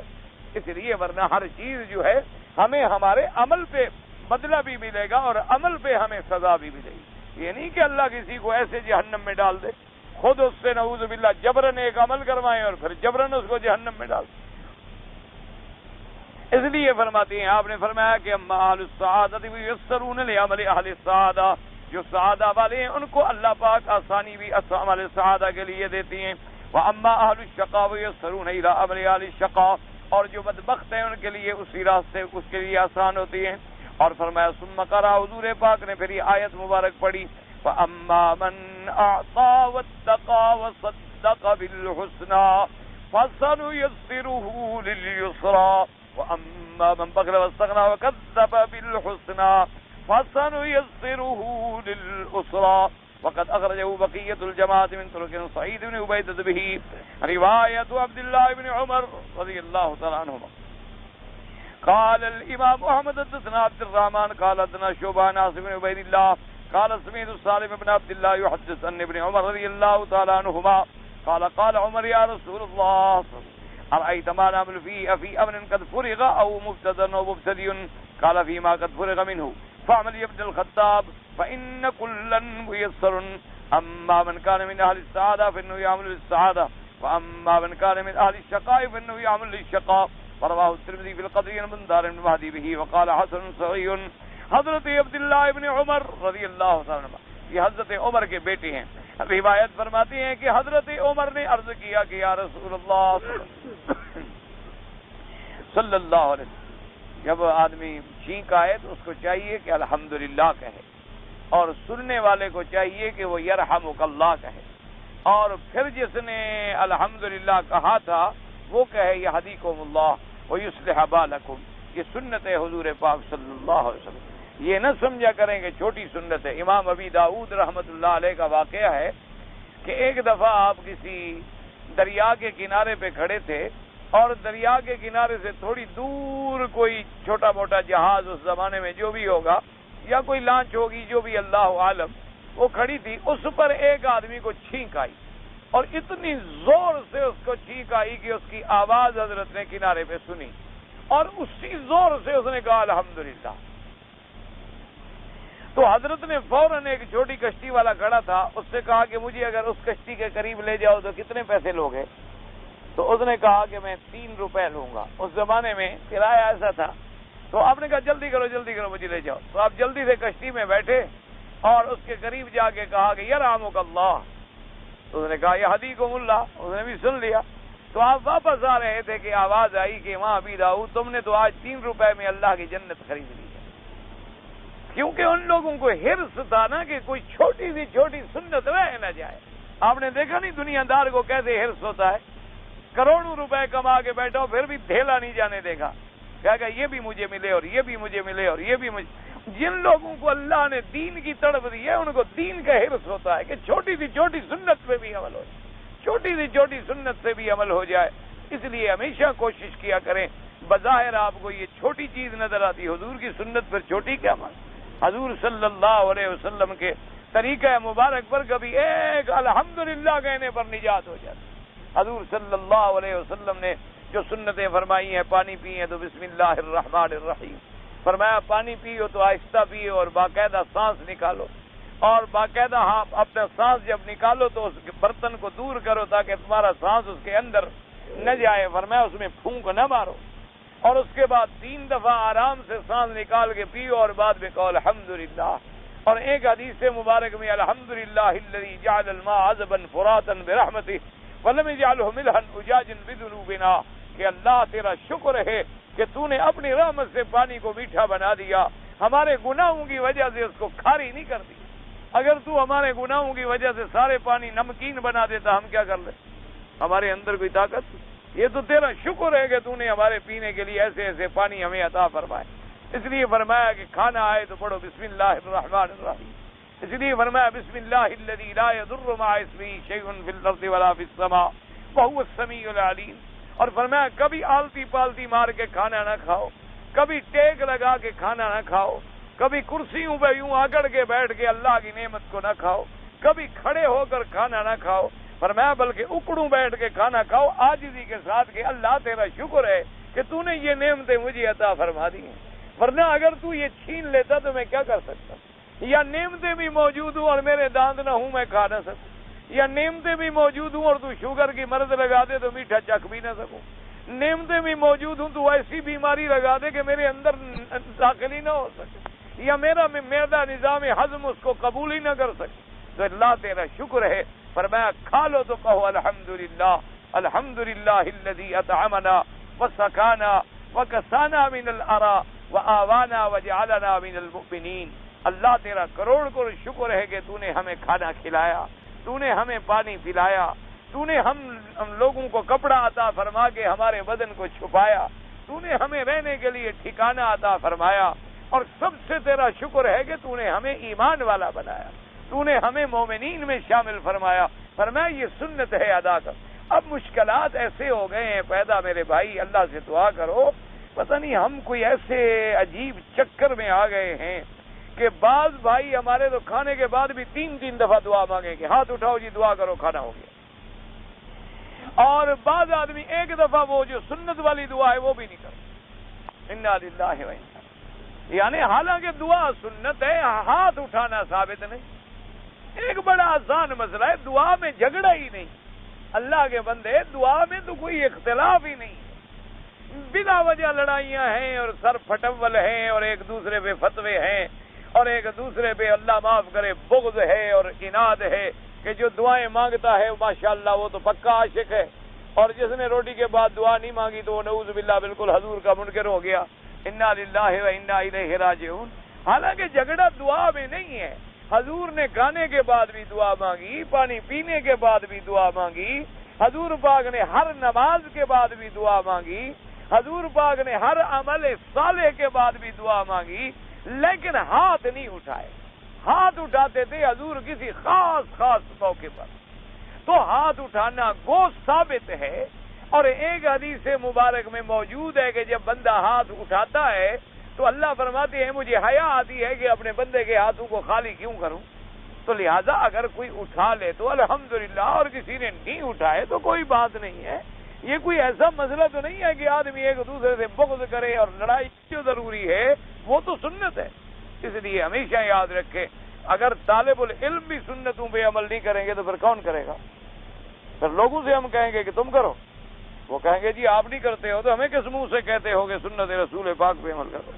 اس لیے ورنہ ہر چیز جو ہے ہمیں ہمارے عمل پہ بدلہ بھی ملے گا اور عمل پہ ہمیں سزا بھی ملے گی۔ یہ نہیں کہ اللہ کسی کو ایسے جہنم میں ڈال دے، خود اس سے نعوذ باللہ جبرن ایک عمل کروائیں اور پھر جبرن اس کو جہنم میں ڈال دے۔ اس لیے فرماتے ہیں، آپ نے فرمایا کہ اما اہل السعادۃ یسرون لعمل اہل السعادہ، جو سعادہ والے ہیں ان کو اللہ پاک آسانی بھی عمل سعادہ کے لیے دیتی ہیں۔ واما اہل الشقاء یسرون الی عمل اہل الشقاء، اور جو بدبخت ہیں ان کے لیے اسی راستے اس کے لیے آسان ہوتی ہیں۔ اور فرمایا ثم قرأ، حضور پاک نے پھر یہ آیت مبارک پڑھی، فاما من اعطى واتقى وصدق بالحسنى فسنيسره لليسرى وَأَمَّا مَنْ بَخِلَ وَاسْتَغْنَىٰ وَكَذَّبَ بِالْحُسْنَىٰ فَسَنُيَسِّرُهُ لِلْعُسْرَىٰ۔ وقد أخرجه بقية الجماعة من طرق سعيد بن عبيدة به رواية عبد الله بن عمر رضي الله تعالى عنهما. قال الإمام أحمد حدثنا عبد الرحمن قال حدثنا شعبة عن عاصم بن عبيد الله قال سمعت سالم بن عبد الله يحدث عن ابن عمر رضي الله تعالى عنهما قال قال عمر يا رسول الله أرأيت ما نعمل فيه أفي أمر قد فرغ أو مبتدأ أو مبتدئ قال فيما قد فرغ منه فاعمل يا ابن الخطاب فإن كلا ميسر أما من كان من أهل السعادة فإنه يعمل للسعادة وأما من كان من أهل الشقاء فإنه يعمل للشقاء. رواه الترمذي في القدر من دار بن مهدي به وقال حسن صحيح. حضرت عبداللہ ابن عمر رضی اللہ تعالیٰ عنہ یہ حضرت عمر کے بیٹے ہیں. روایت فرماتے ہیں کہ حضرت عمر نے عرض کیا کہ یا رسول اللہ صلی اللہ علیہ وسلم جب آدمی چھینک آئے تو اس کو چاہیے کہ الحمدللہ کہے اور سننے والے کو چاہیے کہ وہ یرحمک اللہ کہے اور پھر جس نے الحمدللہ کہا تھا وہ کہے یہدیکم اللہ ویصلح بالکم. یہ سنت ہے حضور پاک صلی اللہ علیہ وسلم. یہ نہ سمجھا کریں کہ چھوٹی سنت ہے. امام ابی داؤد رحمت اللہ علیہ کا واقعہ ہے کہ ایک دفعہ آپ کسی دریا کے کنارے پہ کھڑے تھے اور دریا کے کنارے سے تھوڑی دور کوئی چھوٹا موٹا جہاز اس زمانے میں جو بھی ہوگا یا کوئی لانچ ہوگی جو بھی اللہ عالم وہ کھڑی تھی. اس پر ایک آدمی کو چھینک آئی اور اتنی زور سے اس کو چھینک آئی کہ اس کی آواز حضرت نے کنارے پہ سنی اور اسی زور سے اس نے کہا الحمدللہ. تو حضرت نے فوراً ایک چھوٹی کشتی والا کھڑا تھا اس سے کہا کہ مجھے اگر اس کشتی کے قریب لے جاؤ تو کتنے پیسے لوگے؟ تو اس نے کہا کہ میں 3 روپے لوں گا. اس زمانے میں کرایہ ایسا تھا. تو آپ نے کہا جلدی کرو مجھے لے جاؤ. تو آپ جلدی سے کشتی میں بیٹھے اور اس کے قریب جا کے کہا کہ یرحمک اللہ. تو اس نے کہا یہدیکم اللہ. اس نے بھی سن لیا. تو آپ واپس آ رہے تھے کہ آواز آئی کہ وہاں ابھی داؤد تم نے تو آج 3 روپے میں اللہ کی جنت خرید لی ہے. کیونکہ ان لوگوں کو حرص تھا نا کہ کوئی چھوٹی سی چھوٹی سنت رہ نہ جائے. آپ نے دیکھا نہیں دنیا دار کو کیسے حرص ہوتا ہے. کروڑوں روپے کما کے بیٹھو پھر بھی دھیلا نہیں جانے دے گا. کہا کہ یہ بھی مجھے ملے اور یہ بھی مجھے ملے اور یہ بھی مجھے. جن لوگوں کو اللہ نے دین کی تڑپ دی ہے ان کو دین کا حرص ہوتا ہے کہ چھوٹی سی چھوٹی سنت پہ بھی عمل ہو جائے, چھوٹی سی چھوٹی سنت سے بھی عمل ہو جائے. اس لیے ہمیشہ کوشش کیا کریں. بظاہر آپ کو یہ چھوٹی چیز نظر آتی, حضور کی سنت پر چھوٹی کیا عمل. حضور صلی اللہ علیہ وسلم کے طریقہ مبارک پر کبھی ایک الحمدللہ کہنے پر نجات ہو جاتی. حضور صلی اللہ علیہ وسلم نے جو سنتیں فرمائی ہیں, پانی پیئے تو بسم اللہ الرحمن الرحیم فرمایا, پانی پیو تو آہستہ پیو اور باقاعدہ سانس نکالو, اور باقاعدہ اپنا سانس جب نکالو تو اس برتن کو دور کرو تاکہ تمہارا سانس اس کے اندر نہ جائے. فرمایا اس میں پھونک نہ مارو, اور اس کے بعد 3 دفعہ آرام سے سانس نکال کے پیو اور بعد میں کہو الحمدللہ. اور ایک حدیث مبارک میں الحمدللہ الذی جعل الماء عذبا فراتا برحمتہ ولم يجعله ملحا اجاجا بذنوبنا, کہ اللہ تیرا شکر ہے کہ تو نے اپنی رحمت سے پانی کو میٹھا بنا دیا, ہمارے گناہوں کی وجہ سے اس کو کھاری نہیں کر دی. اگر تو ہمارے گناہوں کی وجہ سے سارے پانی نمکین بنا دیتا ہم کیا کر لیں؟ ہمارے اندر کوئی طاقت. یہ تو تیرا شکر ہے کہ تو نے ہمارے پینے کے لیے ایسے ایسے پانی ہمیں عطا فرمائے. اس لیے فرمایا کہ کھانا آئے تو پڑھو بسم اللہ الرحمن الرحیم. اس لیے فرمایا بسم اللہ الذی لا یضر مع اسمہ شیء فی الارض ولا فی السماء وهو السمیع العلیم. اور فرمایا کبھی آلتی پالتی مار کے کھانا نہ کھاؤ, کبھی ٹیک لگا کے کھانا نہ کھاؤ, کبھی کرسیوں پہ یوں آکڑ کے بیٹھ کے اللہ کی نعمت کو نہ کھاؤ, کبھی کھڑے ہو کر کھانا نہ کھاؤ. فرمایا بلکہ اکڑوں بیٹھ کے کھانا کھاؤ عاجزی کے ساتھ کہ اللہ تیرا شکر ہے کہ تو نے یہ نعمتیں مجھے عطا فرما دی ہیں, ورنہ اگر تو یہ چھین لیتا تو میں کیا کر سکتا. یا نعمتیں بھی موجود ہوں اور میرے دانت نہ ہوں میں کھا نہ سکوں, یا نعمتیں بھی موجود ہوں اور تو شوگر کی مرض لگا دے تو میٹھا چکھ بھی نہ سکوں, نعمتیں بھی موجود ہوں تو ایسی بیماری لگا دے کہ میرے اندر داخل ہی نہ ہو سکے, یا میرا معدہ نظام ہضم اس کو قبول ہی نہ کر سکے. تو اللہ تیرا شکر ہے. فرمایا کھا لو تو کہو الحمدللہ الحمدللہ الذی اطعمنا وسقانا وکسانا من العراء وآوانا وجعلنا من المؤمنین. اللہ تیرا کروڑ شکر ہے کہ تو نے ہمیں کھانا کھلایا, تو نے ہمیں پانی پلایا, تو نے ہم لوگوں کو کپڑا عطا فرما کے ہمارے بدن کو چھپایا, تو نے ہمیں رہنے کے لیے ٹھکانہ عطا فرمایا, اور سب سے تیرا شکر ہے کہ تو نے ہمیں ایمان والا بنایا. تو نے ہمیں مومنین میں شامل فرمایا، فرمایا یہ سنت ہے ادا کر۔ اب مشکلات ایسے ہو گئے ہیں پیدا میرے بھائی، اللہ سے دعا کرو، پتہ نہیں ہم کوئی ایسے عجیب چکر میں آ گئے ہیں کہ بعض بھائی ہمارے تو کھانے کے بعد بھی 3 دفعہ دعا مانگیں گے، ہاتھ اٹھاؤ جی دعا کرو کھانا ہو گیا، اور بعض آدمی ایک دفعہ وہ جو سنت والی دعا ہے وہ بھی نہیں کرتا۔ انا للہ و انا، یعنی حالانکہ دعا سنت ہے، ہاتھ اٹھانا ثابت نہیں۔ ایک بڑا آسان مسئلہ ہے، دعا میں جھگڑا ہی نہیں، اللہ کے بندے دعا میں تو کوئی اختلاف ہی نہیں، بلا وجہ لڑائیاں ہیں اور سر پھٹول ہیں اور ایک دوسرے پہ فتوے ہیں اور ایک دوسرے پہ اللہ معاف کرے بغض ہے اور اناد ہے کہ جو دعائیں مانگتا ہے ماشاءاللہ وہ تو پکا عاشق ہے، اور جس نے روٹی کے بعد دعا نہیں مانگی تو وہ نعوذ باللہ بالکل حضور کا منکر ہو گیا۔ انا للہ و انا الیہ راجعون۔ حالانکہ جھگڑا دعا میں نہیں ہے، حضور نے کھانے کے بعد بھی دعا مانگی، پانی پینے کے بعد بھی دعا مانگی، حضور پاک نے ہر نماز کے بعد بھی دعا مانگی، حضور پاک نے ہر عمل صالح کے بعد بھی دعا مانگی، لیکن ہاتھ نہیں اٹھائے۔ ہاتھ اٹھاتے تھے حضور کسی خاص موقع پر، تو ہاتھ اٹھانا گو ثابت ہے۔ اور ایک حدیث مبارک میں موجود ہے کہ جب بندہ ہاتھ اٹھاتا ہے تو اللہ فرماتے ہیں مجھے حیا آتی ہے کہ اپنے بندے کے ہاتھوں کو خالی کیوں کروں، تو لہذا اگر کوئی اٹھا لے تو الحمدللہ، اور کسی نے نہیں اٹھائے تو کوئی بات نہیں ہے۔ یہ کوئی ایسا مسئلہ تو نہیں ہے کہ آدمی ایک دوسرے سے بغض کرے، اور لڑائی جو ضروری ہے وہ تو سنت ہے۔ اس لیے ہمیشہ یاد رکھے، اگر طالب العلم بھی سنتوں پہ عمل نہیں کریں گے تو پھر کون کرے گا؟ پھر لوگوں سے ہم کہیں گے کہ تم کرو، وہ کہیں گے جی آپ نہیں کرتے ہو تو ہمیں کس منہ سے کہتے ہو کہ سنت رسول پاک پہ عمل کرو۔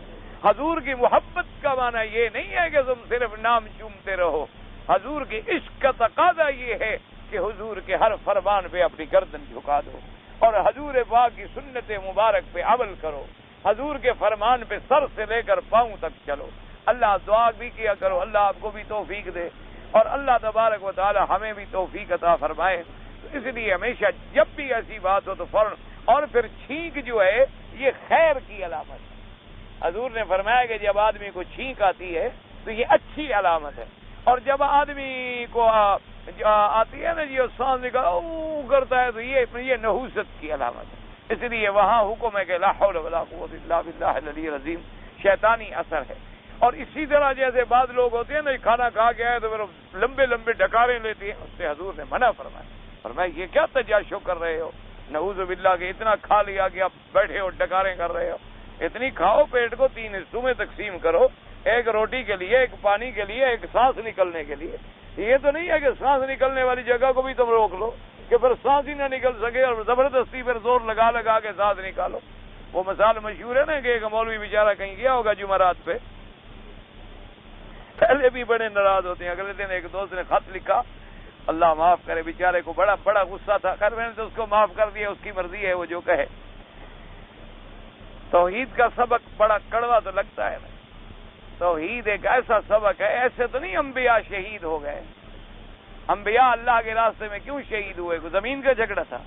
حضور کی محبت کا معنی یہ نہیں ہے کہ تم صرف نام چومتے رہو، حضور کی عشق کا تقاضا یہ ہے کہ حضور کے ہر فرمان پہ اپنی گردن جھکا دو اور حضور پاک کی سنت مبارک پہ عمل کرو، حضور کے فرمان پہ سر سے لے کر پاؤں تک چلو۔ اللہ دعا بھی کیا کرو، اللہ آپ کو بھی توفیق دے، اور اللہ تبارک و تعالی ہمیں بھی توفیق عطا فرمائے۔ تو اس لیے ہمیشہ جب بھی ایسی بات ہو تو فوراً، اور پھر چھینک جو ہے یہ خیر کی علامت ہے۔ حضور نے فرمایا کہ جب آدمی کو چھینک آتی ہے تو یہ اچھی علامت ہے، اور جب آدمی کو آتی ہے نا جی سانس نکال کرتا ہے تو یہ نحوست کی علامت ہے۔ اس لیے وہاں حکم ہے کہ لا حول ولا قوت الا باللہ العلی العظیم، شیطانی اثر ہے۔ اور اسی طرح جیسے بعض لوگ ہوتے ہیں نا کھانا کھا کے آئے تو پھر لمبے لمبے ڈکاریں لیتے ہیں، اس سے حضور نے منع فرمایا، فرمایا یہ کیا تجاشو کر رہے ہو، نعوذ باللہ کہ اتنا کھا لیا کہ آپ بیٹھے ہو ڈکاریں کر رہے ہو۔ اتنی کھاؤ، پیٹ کو 3 حصوں میں تقسیم کرو، ایک روٹی کے لیے، ایک پانی کے لیے، ایک سانس نکلنے کے لیے۔ یہ تو نہیں ہے کہ سانس نکلنے والی جگہ کو بھی تم روک لو کہ پھر سانس ہی نہ نکل سکے اور زبردستی پھر زور لگا لگا کے سانس نکالو۔ وہ مثال مشہور ہے نا کہ ایک مولوی بیچارہ کہیں گیا ہوگا جمعرات پہ، پہلے بھی بڑے ناراض ہوتے ہیں، اگلے دن ایک دوست نے خط لکھا، اللہ معاف کرے بیچارے کو بڑا غصہ تھا، خیر میں نے تو اس کو معاف کر دیا، اس کی مرضی ہے وہ جو کہے۔ توحید کا سبق بڑا کڑوا تو لگتا ہے نا، توحید ایک ایسا سبق ہے، ایسے تو نہیں انبیاء شہید ہو گئے۔ انبیاء اللہ کے راستے میں کیوں شہید ہوئے؟ کوئی زمین کا جھگڑا تھا؟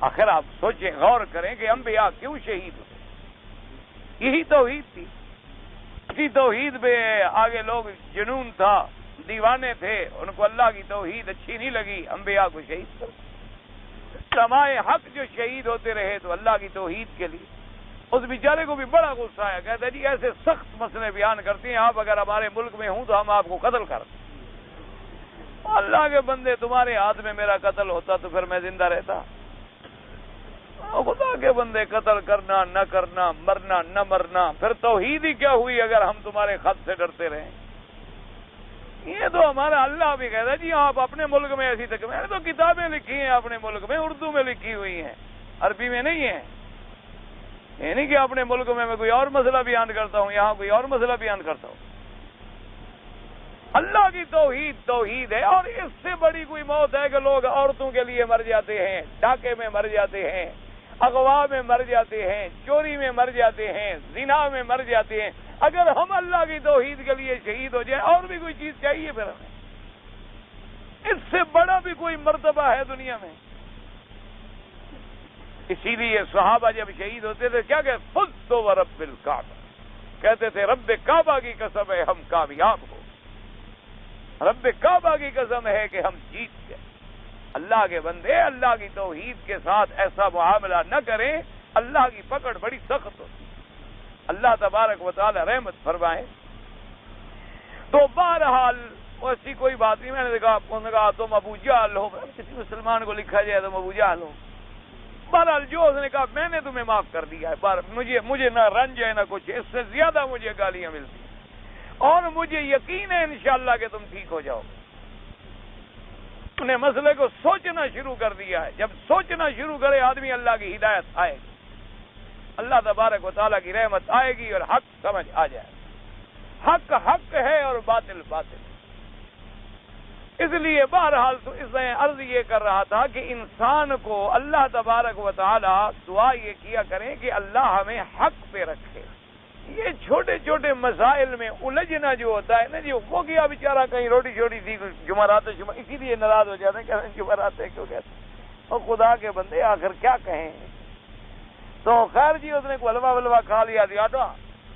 آخر آپ سوچیں، غور کریں کہ انبیاء کیوں شہید ہوئے؟ یہی توحید تھی۔ اسی توحید پہ آگے لوگ جنون تھا، دیوانے تھے، ان کو اللہ کی توحید اچھی نہیں لگی، انبیاء کو شہید کر۔ علماء حق جو شہید ہوتے رہے تو اللہ کی توحید کے لیے، اس بیچارے کو بھی بڑا غصہ آیا، کہتا ہے جی ایسے سخت مسئلے بیان کرتے ہیں آپ، اگر ہمارے ملک میں ہوں تو ہم آپ کو قتل کر دیں۔ اللہ کے بندے، تمہارے ہاتھ میں میرا قتل ہوتا تو پھر میں زندہ رہتا؟ خدا کے بندے، قتل کرنا نہ کرنا، مرنا نہ مرنا، پھر توحید ہی کیا ہوئی اگر ہم تمہارے خط سے ڈرتے رہیں؟ یہ تو ہمارا اللہ بھی کہتا ہے جی آپ اپنے ملک میں ایسی تک، میں نے تو کتابیں لکھی ہیں اپنے ملک میں، اردو میں لکھی ہوئی ہیں، عربی میں نہیں ہیں۔ یہ نہیں کہ اپنے ملک میں کوئی اور مسئلہ بیان کرتا ہوں، یہاں کوئی اور مسئلہ بیان کرتا ہوں۔ اللہ کی توحید ہے، اور اس سے بڑی کوئی موت ہے کہ لوگ عورتوں کے لیے مر جاتے ہیں، ڈاکے میں مر جاتے ہیں، اغوا میں مر جاتے ہیں، چوری میں مر جاتے ہیں، زنا میں مر جاتے ہیں۔ اگر ہم اللہ کی توحید کے لیے شہید ہو جائیں، اور بھی کوئی چیز چاہیے پھر ہمیں؟ اس سے بڑا بھی کوئی مرتبہ ہے دنیا میں؟ اسی لیے صحابہ جب شہید ہوتے تھے کیا کہ فزت ورب الکعبہ، کہتے تھے رب کعبہ کی قسم ہے ہم کامیاب ہو۔ رب کعبہ کی قسم ہے کہ ہم جیت گئے۔ اللہ کے بندے اللہ کی توحید کے ساتھ ایسا معاملہ نہ کریں، اللہ کی پکڑ بڑی سخت ہوتی۔ اللہ تبارک و تعالی رحمت فرمائے۔ تو بہرحال ایسی کوئی بات نہیں، میں نے کہا تم ابو جہل ہو، کسی مسلمان کو لکھا جائے تم ابو جہل ہو۔ بہرحال جو اس نے کہا میں نے تمہیں معاف کر دیا ہے، مجھے نہ رنج ہے نہ کچھ، اس سے زیادہ مجھے گالیاں ملتی ہیں، اور مجھے یقین ہے انشاءاللہ کہ تم ٹھیک ہو جاؤ۔ تم نے مسئلے کو سوچنا شروع کر دیا ہے، جب سوچنا شروع کرے آدمی اللہ کی ہدایت آئے گی، اللہ تبارک و تعالیٰ کی رحمت آئے گی اور حق سمجھ آ جائے گا۔ حق حق ہے اور باطل باطل ہے۔ اس لیے بہرحال تو اس میں عرض یہ کر رہا تھا کہ انسان کو اللہ تبارک و تعالی دعا یہ کیا کریں کہ اللہ ہمیں حق پہ رکھے۔ یہ چھوٹے چھوٹے مسائل میں الجھنا جو ہوتا ہے نا، جو وہ کیا بیچارہ کہیں روٹی چھوٹی تھی جمعرات اسی لیے ناراض ہو جاتے ہیں، کہتے ہیں جمعرات ہے کیوں کہتے ہیں، اور خدا کے بندے آخر کیا کہیں۔ تو خیر جی اس نے حلوہ ولوا کھا لیا تھا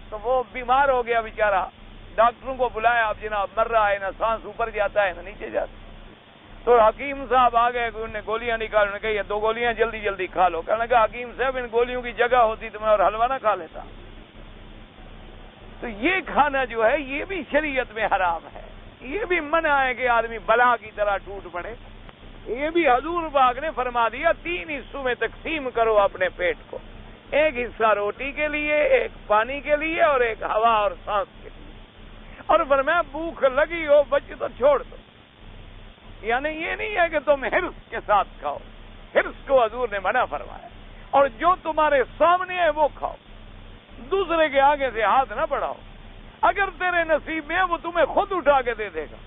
تو وہ بیمار ہو گیا بیچارہ، ڈاکٹروں کو بلایا، اب جناب مر رہا ہے، نہ سانس اوپر جاتا ہے نہ نیچے جاتا ہے۔ تو حکیم صاحب آ گئے، انہوں نے گولیاں نکالی، انہوں نے کہا یہ 2 گولیاں جلدی جلدی کھا لو۔ کہنے لگا حکیم صاحب ان گولیوں کی جگہ ہوتی تو میں اور حلوہ نہ کھا لیتا۔ تو یہ کھانا جو ہے یہ بھی شریعت میں حرام ہے، یہ بھی منع ہے کہ آدمی بلا کی طرح ٹوٹ پڑے۔ یہ بھی حضور پاک نے فرما دیا 3 حصوں میں تقسیم کرو اپنے پیٹ کو، ایک حصہ روٹی کے لیے، ایک پانی کے لیے اور ایک ہوا اور سانس کے لیے، اور فرمایا بھوک لگی ہو بچے تو چھوڑ دو۔ یعنی یہ نہیں ہے کہ تم حرص کے ساتھ کھاؤ، حرص کو حضور نے منع فرمایا، اور جو تمہارے سامنے ہے وہ کھاؤ، دوسرے کے آگے سے ہاتھ نہ بڑھاؤ۔ اگر تیرے نصیب میں ہے وہ تمہیں خود اٹھا کے دے دے گا۔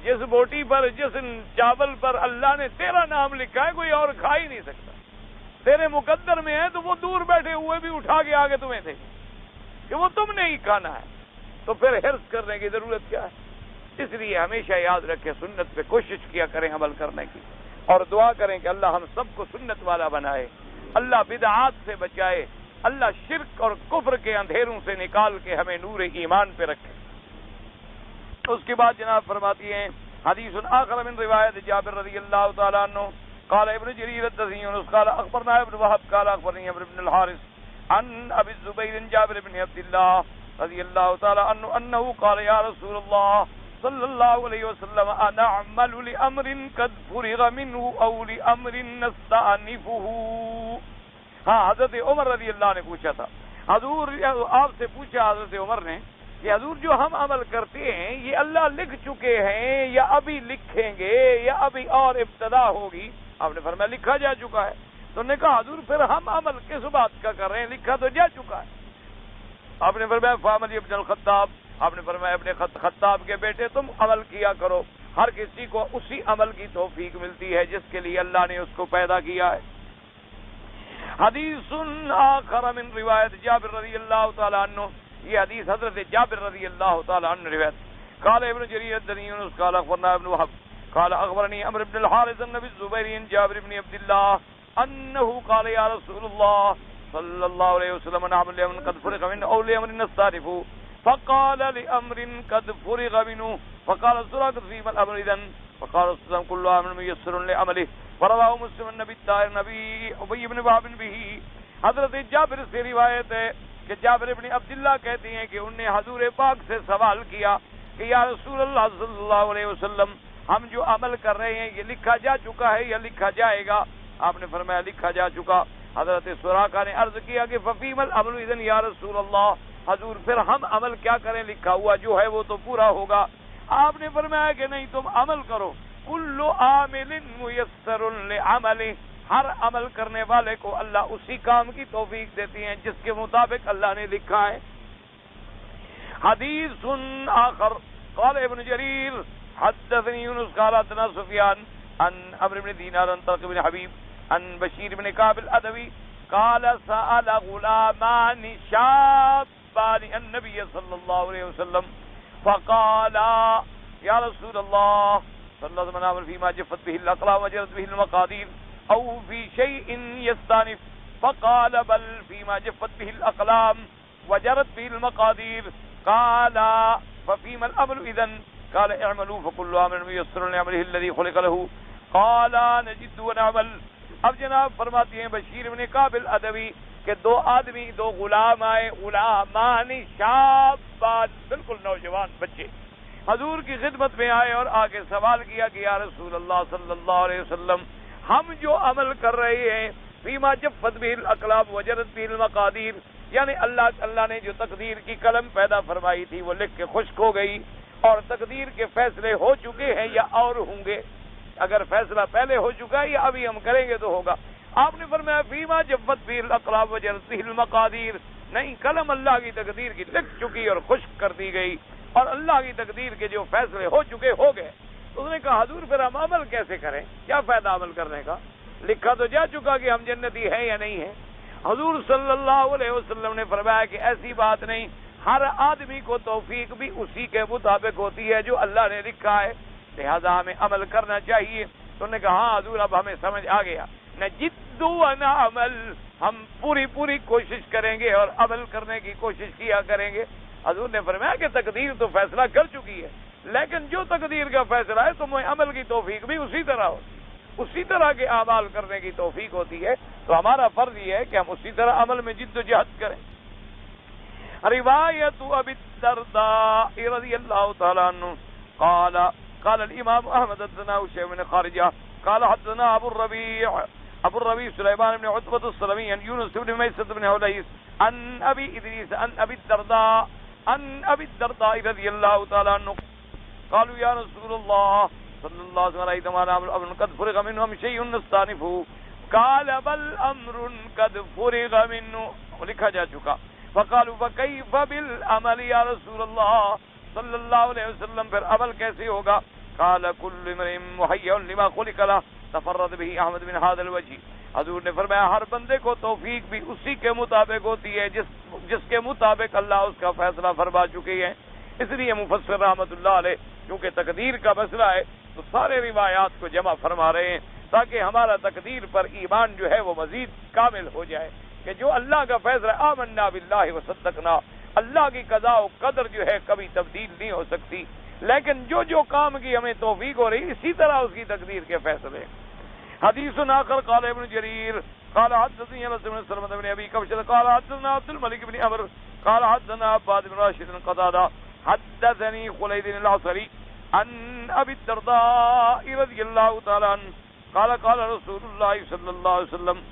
جس بوٹی پر، جس چاول پر اللہ نے تیرا نام لکھا ہے کوئی اور کھا ہی نہیں سکتا، تیرے مقدر میں ہے تو وہ دور بیٹھے ہوئے بھی اٹھا کے آگے تمہیں دے کہ وہ تم نے ہی کھانا ہے۔ تو پھر حرص کرنے کی ضرورت کیا ہے؟ اس لیے ہمیشہ یاد رکھیں سنت پہ کوشش کیا کریں عمل کرنے کی، اور دعا کریں کہ اللہ ہم سب کو سنت والا بنائے، اللہ بدعات سے بچائے، اللہ شرک اور کفر کے اندھیروں سے نکال کے ہمیں نور ایمان پہ رکھے۔ اس کے بعد جناب فرماتی ہیں حدیث آخر من روایت جابر رضی اللہ تعالی عنہ قال ابن جرير الدزي قال اخبرنا ابن وهب قال اخبرني عمرو بن الحارث عن ابي الزبير جابر بن عبد الله رضي الله تعالى عنه انه قال يا رسول الله صلى الله عليه وسلم انا اعمل لامر قد فرغ منه او لامر نستأنفه۔ ہاں حضرت عمر رضی اللہ نے پوچھا تھا، حضور آپ سے پوچھا حضرت عمر نے کہ حضور جو ہم عمل کرتے ہیں یہ اللہ لکھ چکے ہیں یا ابھی لکھیں گے یا ابھی اور ابتدا ہوگی؟ آپ نے فرمایا لکھا جا چکا ہے۔ تو نے کہا حضور پھر ہم عمل کس بات کا کر رہے ہیں، لکھا تو جا چکا ہے۔ آپ نے فرمایا فعمل ابن الخطاب، آپ نے فرمایا ابن خطاب کے بیٹے تم عمل کیا کرو۔ ہر کسی کو اسی عمل کی توفیق ملتی ہے جس کے لیے اللہ نے اس کو پیدا کیا ہے۔ حدیث آخر من روایت جابر رضی اللہ تعالی عنہ، یہ حدیث حضرت جابر رضی اللہ تعالی عنہ روایت۔ قال ابن جرير الدزي قال اخبرنا ابن وهب قال اخبرني عمرو بن الحارث النبي الزبير جابر بن عبد الله انه قال يا رسول الله صلى الله عليه وسلم نعمل لامر قد فرغ منه او لامر نستعرفه فقال لامر قد فرغ منه فقال سراقة فيما الامر اذن فقال رسول كل امر ميسر لعمله ورواه مسلم النبي الطاهر نبي ابي بن وهب به۔ حضرت جابر سے روایت ہے کہ جابر بن عبداللہ کہتے ہیں کہ انہوں نے حضور پاک سے سوال کیا کہ یا رسول اللہ صلی اللہ علیہ وسلم ہم جو عمل کر رہے ہیں یہ لکھا جا چکا ہے یا لکھا جائے گا؟ آپ نے فرمایا لکھا جا چکا۔ حضرت سراقہ نے عرض کیا کہ ففیم الامر اذن یا رسول اللہ، حضور پھر ہم عمل کیا کریں، لکھا ہوا جو ہے وہ تو پورا ہوگا۔ آپ نے فرمایا کہ نہیں تم عمل کرو، کل عامل میسر لعملہ، ہر عمل کرنے والے کو اللہ اسی کام کی توفیق دیتی ہیں جس کے مطابق اللہ نے لکھا ہے۔ حدیث آخر قال ابن جریر حدثني يونس قال حدثنا سفيان عن عمرو بن دينار عن طلق بن حبيب عن بشير بن كعب الأدوي قال سأل غلامان شابان النبي صلى الله عليه وسلم فقال يا رسول الله صلى الله عليه وسلم فيما جفت به الأقلام وجرت به المقادير أو في شيء يستانف؟ فقال بل فيما جفت به الأقلام وجرت به المقادير۔ قال ففيما الأمر إذن؟ قال اعملوا فكل عامل ميسر لعمله الذي خلق له قال نجد ونعمل. اب جناب فرماتی ہیں بشیر بن کعب العدوی کہ دو آدمی، دو غلام آئے، غلامان شابان، بالکل نوجوان بچے، حضور کی خدمت میں آئے اور آ کے سوال کیا کہ یا رسول اللہ صلی اللہ علیہ وسلم، ہم جو عمل کر رہے ہیں فیما جفت به الاقلام وجرت به المقادیر، یعنی اللہ نے جو تقدیر کی قلم پیدا فرمائی تھی وہ لکھ کے خشک ہو گئی، اور تقدیر کے فیصلے ہو چکے ہیں یا اور ہوں گے، اگر فیصلہ پہلے ہو چکا ہے یا ابھی ہم کریں گے تو ہوگا. آپ نے فرمایا فیما جفت به الاقلام وجرت به المقادیر، نہیں، قلم اللہ کی تقدیر کی لکھ چکی اور خشک کر دی گئی، اور اللہ کی تقدیر کے جو فیصلے ہو چکے ہو گئے. اس نے کہا حضور پھر ہم عمل کیسے کریں، کیا فائدہ عمل کرنے کا، لکھا تو جا چکا کہ ہم جنتی ہیں یا نہیں ہیں. حضور صلی اللہ علیہ وسلم نے فرمایا کہ ایسی بات نہیں، ہر آدمی کو توفیق بھی اسی کے مطابق ہوتی ہے جو اللہ نے لکھا ہے، لہذا ہمیں عمل کرنا چاہیے. تو انہوں نے کہا ہاں حضور اب ہمیں سمجھ آ گیا، نجد ونعمل، ہم پوری کوشش کریں گے اور عمل کرنے کی کوشش کیا کریں گے. حضور نے فرمایا کہ تقدیر تو فیصلہ کر چکی ہے، لیکن جو تقدیر کا فیصلہ ہے تو عمل کی توفیق بھی اسی طرح ہوتی ہے، اسی طرح کے اعمال کرنے کی توفیق ہوتی ہے. تو ہمارا فرض یہ ہے کہ ہم اسی طرح عمل میں جد و جہد کریں. روایت ابی الدرداء رضی اللہ تعالی عنہ قال قال الامام احمد حدثنا شيخ بن خارجہ قال حدثنا ابو الربيع سليمان بن عتبة السلمي عن يونس بن ميسة بن حليس عن ابي ادريس عن ابي الدرداء رضي الله تعالى عنه قالوا يا رسول الله صلى الله عليه وسلم رأيت ما نعمل امر قد فرغ منه شيء نستانفه قال بل امر قد فرغ منه، لکھا جا چکا. فقالوا فكيف بالعمل يا رسول الله صلی اللہ علیہ وسلم، پھر عمل کیسے ہوگا؟ قال كل امرئ مهيأ لما خلق له تفرد به احمد بن هذا الوجه. حضور نے فرمایا ہر بندے کو توفیق بھی اسی کے مطابق ہوتی ہے جس کے مطابق اللہ اس کا فیصلہ فرما چکی ہے. اس لیے مفسر رحمۃ اللہ علیہ کیونکہ تقدیر کا مسئلہ ہے تو سارے روایات کو جمع فرما رہے ہیں تاکہ ہمارا تقدیر پر ایمان جو ہے وہ مزید کامل ہو جائے کہ جو اللہ کا فیصلہ آمنا باللہ وصدقنا، اللہ کی قضاء و قدر جو ہے کبھی تبدیل نہیں ہو سکتی، لیکن جو کام کی ہمیں توفیق ہو رہی اسی طرح اس کی تقدیر کے فیصلے. حدیث آخر قال ابن جریر قال حدثني انس بن سلمة بن ابي كبشة قال حدثنا عبد الملك بن عمرو قال حدثنا عباد بن راشد قتادة حدثني خليد العصري عن ابي الدرداء رضي الله تعالى عنه قال قال رسول الله صلى الله عليه وسلم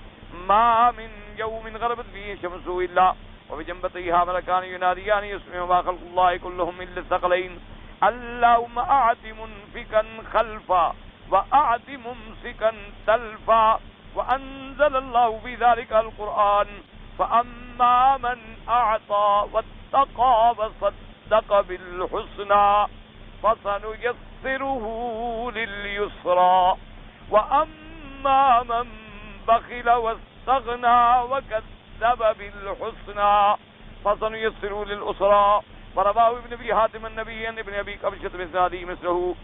ما من يوم غربت فيه شمس الا وبجنبتيها ملكان يناديان يسمع ما خلق الله كلهم الا الثقلين اللهم اعط منفقا خلفا واعط ممسكا تلفا وانزل الله في ذلك القرآن فاما من اعطى واتقى وصدق بالحسنى فسنيسره لليسرى واما من بخل واستغنى وكذب بالحسنى فسنيسره للعسرى. ورواه ابن ابي حاتم النبي عن ابن ابي كبشة بن مثله.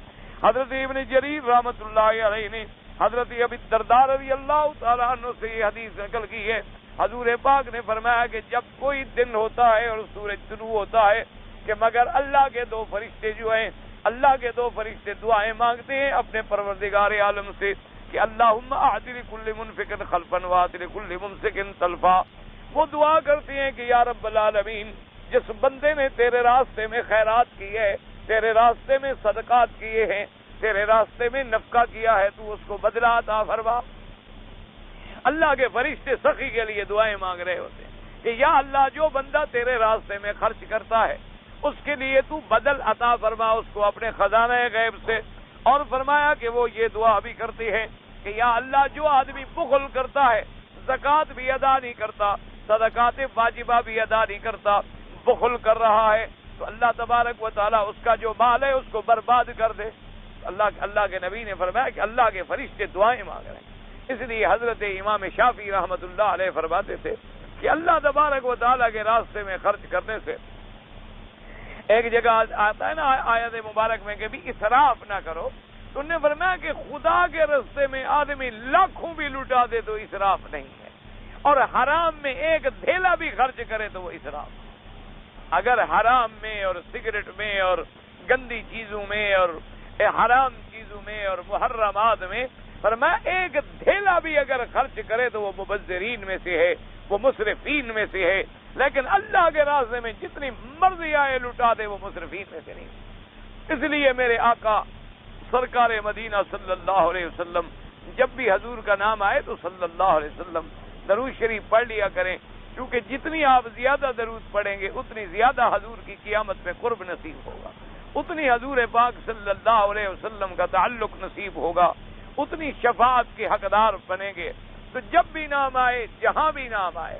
حضرت ابن جریر رحمۃ اللہ علیہ نے حضرت ابی الدرداء رضی اللہ تعالی عنہ سے یہ حدیث نقل کی ہے. حضور پاک نے فرمایا کہ جب کوئی دن ہوتا ہے اور سورج طلوع ہوتا ہے کہ مگر اللہ کے دو فرشتے جو ہیں، اللہ کے دو فرشتے دعائیں مانگتے ہیں اپنے پروردگار عالم سے کہ اللہم اعط لکل منفق خلفا واعط لکل ممسک تلفا. وہ دعا کرتے ہیں کہ یا رب العالمین، جس بندے نے تیرے راستے میں خیرات کی ہے، تیرے راستے میں صدقات کیے ہیں، تیرے راستے میں نفقہ کیا ہے، تو اس کو بدلہ عطا فرما. اللہ کے فرشتے سخی کے لیے دعائیں مانگ رہے ہوتے ہیں کہ یا اللہ جو بندہ تیرے راستے میں خرچ کرتا ہے اس کے لیے تو بدل عطا فرما اس کو اپنے خزانہ غیب سے. اور فرمایا کہ وہ یہ دعا بھی کرتے ہیں کہ یا اللہ جو آدمی بخل کرتا ہے، زکوٰۃ بھی ادا نہیں کرتا، صدقات واجبہ بھی ادا نہیں کرتا، بخل کر رہا ہے، تو اللہ تبارک و تعالیٰ اس کا جو مال ہے اس کو برباد کر دے. اللہ کے نبی نے فرمایا کہ اللہ کے فرشتے دعائیں مانگ رہے ہیں. اس لیے حضرت امام شافعی رحمۃ اللہ علیہ فرماتے تھے کہ اللہ تبارک و تعالیٰ کے راستے میں خرچ کرنے سے، ایک جگہ آتا ہے نا آیت مبارک میں کہ بھی اسراف نہ کرو، تو انہوں نے فرمایا کہ خدا کے راستے میں آدمی لاکھوں بھی لٹا دے تو اسراف نہیں ہے، اور حرام میں ایک دھیلا بھی خرچ کرے تو وہ اسراف. اگر حرام میں اور سگریٹ میں اور گندی چیزوں میں اور حرام چیزوں میں اور محرمات میں، فرمایا ایک دھیلا بھی اگر خرچ کرے تو وہ مبذرین میں سے ہے، وہ مسرفین میں سے ہے، لیکن اللہ کے راستے میں جتنی مرضی آئے لٹا دے وہ مسرفین میں سے نہیں۔ اس لیے میرے آقا سرکار مدینہ صلی اللہ علیہ وسلم جب بھی حضور کا نام آئے تو صلی اللہ علیہ وسلم درود شریف پڑھ لیا کریں، کیونکہ جتنی آپ زیادہ درود پڑھیں گے اتنی زیادہ حضور کی قیامت میں قرب نصیب ہوگا، اتنی حضور پاک صلی اللہ علیہ وسلم کا تعلق نصیب ہوگا، اتنی شفاعت کے حقدار بنیں گے۔ تو جب بھی نام آئے، جہاں بھی نام آئے،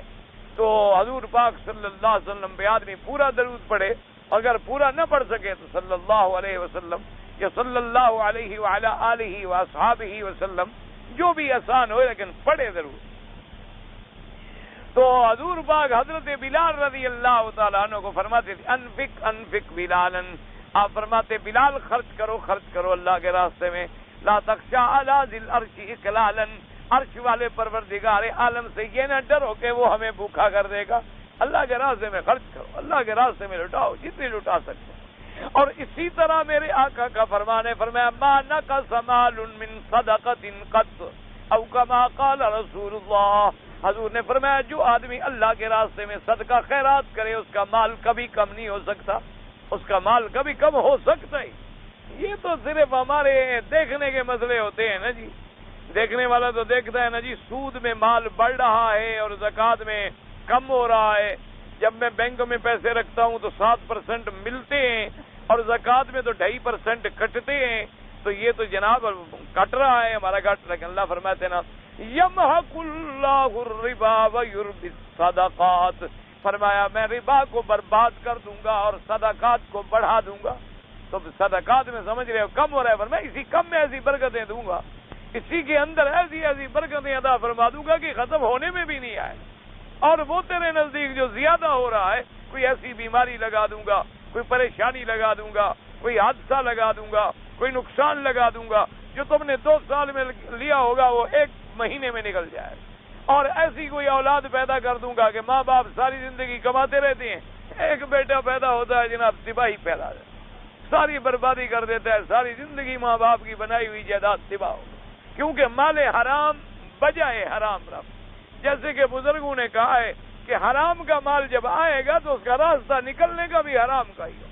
تو حضور پاک صلی اللہ علیہ وسلم پہ آدمی پورا درود پڑھے، اگر پورا نہ پڑھ سکے تو صلی اللہ علیہ وسلم یا صلی اللہ علیہ وعلی آلہ واصحابہ وسلم، جو بھی آسان ہو لیکن پڑھے ضرور۔ تو حضور پاک حضرت بلال رضی اللہ تعالیٰ عنہ کو فرماتے تھے انفق بلالا، آپ فرماتے بلال خرچ کرو اللہ کے راستے میں، لا تخشى علی ذی العرش اکلالا، عرش والے پروردگار عالم سے یہ نہ ڈرو کہ وہ ہمیں بھوکا کر دے گا، اللہ کے راستے میں خرچ کرو، اللہ کے راستے میں لٹاؤ جتنی لٹا سکتے۔ اور اسی طرح میرے آقا کا فرمان ہے، فرمایا ما نقص مال من صدقۃ قط او کما قال رسول اللہ، حضور نے فرمایا جو آدمی اللہ کے راستے میں صدقہ خیرات کرے اس کا مال کبھی کم نہیں ہو سکتا، اس کا مال کبھی کم ہو سکتا ہی۔ یہ تو صرف ہمارے دیکھنے کے مسئلے ہوتے ہیں نا جی، دیکھنے والا تو دیکھتا ہے نا جی سود میں مال بڑھ رہا ہے اور زکوٰۃ میں کم ہو رہا ہے، جب میں بینک میں پیسے رکھتا ہوں تو 7% ملتے ہیں اور زکوٰۃ میں تو 2.5% کٹتے ہیں، تو یہ تو جناب کٹ رہا ہے ہمارا گھٹ، لیکن اللہ فرماتے نا یمحق اللہ الربا ویربی الصدقات، فرمایا میں ربا کو برباد کر دوں گا اور صدقات کو بڑھا دوں گا۔ تو صدقات میں سمجھ رہے ہو کم ہو رہا ہے، فرمایا اسی کم میں ایسی برکتیں دوں گا، اسی کے اندر ایسی برکتیں عطا فرما دوں گا کہ ختم ہونے میں بھی نہیں آئے، اور وہ تیرے نزدیک جو زیادہ ہو رہا ہے کوئی ایسی بیماری لگا دوں گا، کوئی پریشانی لگا دوں گا، کوئی حادثہ لگا دوں گا، کوئی نقصان لگا دوں گا، جو تم نے 2 سال میں لیا ہوگا وہ 1 مہینے میں نکل جائے، اور ایسی کوئی اولاد پیدا کر دوں گا کہ ماں باپ ساری زندگی کماتے رہتے ہیں، ایک بیٹا پیدا ہوتا ہے جناب سپاہی پیدا ہے، ساری بربادی کر دیتا ہے، ساری زندگی ماں باپ کی بنائی ہوئی جائیداد تباہ ہو، کیونکہ مال حرام بجائے حرام رفت۔ جیسے کہ بزرگوں نے کہا ہے کہ حرام کا مال جب آئے گا تو اس کا راستہ نکلنے کا بھی حرام کا ہی ہو،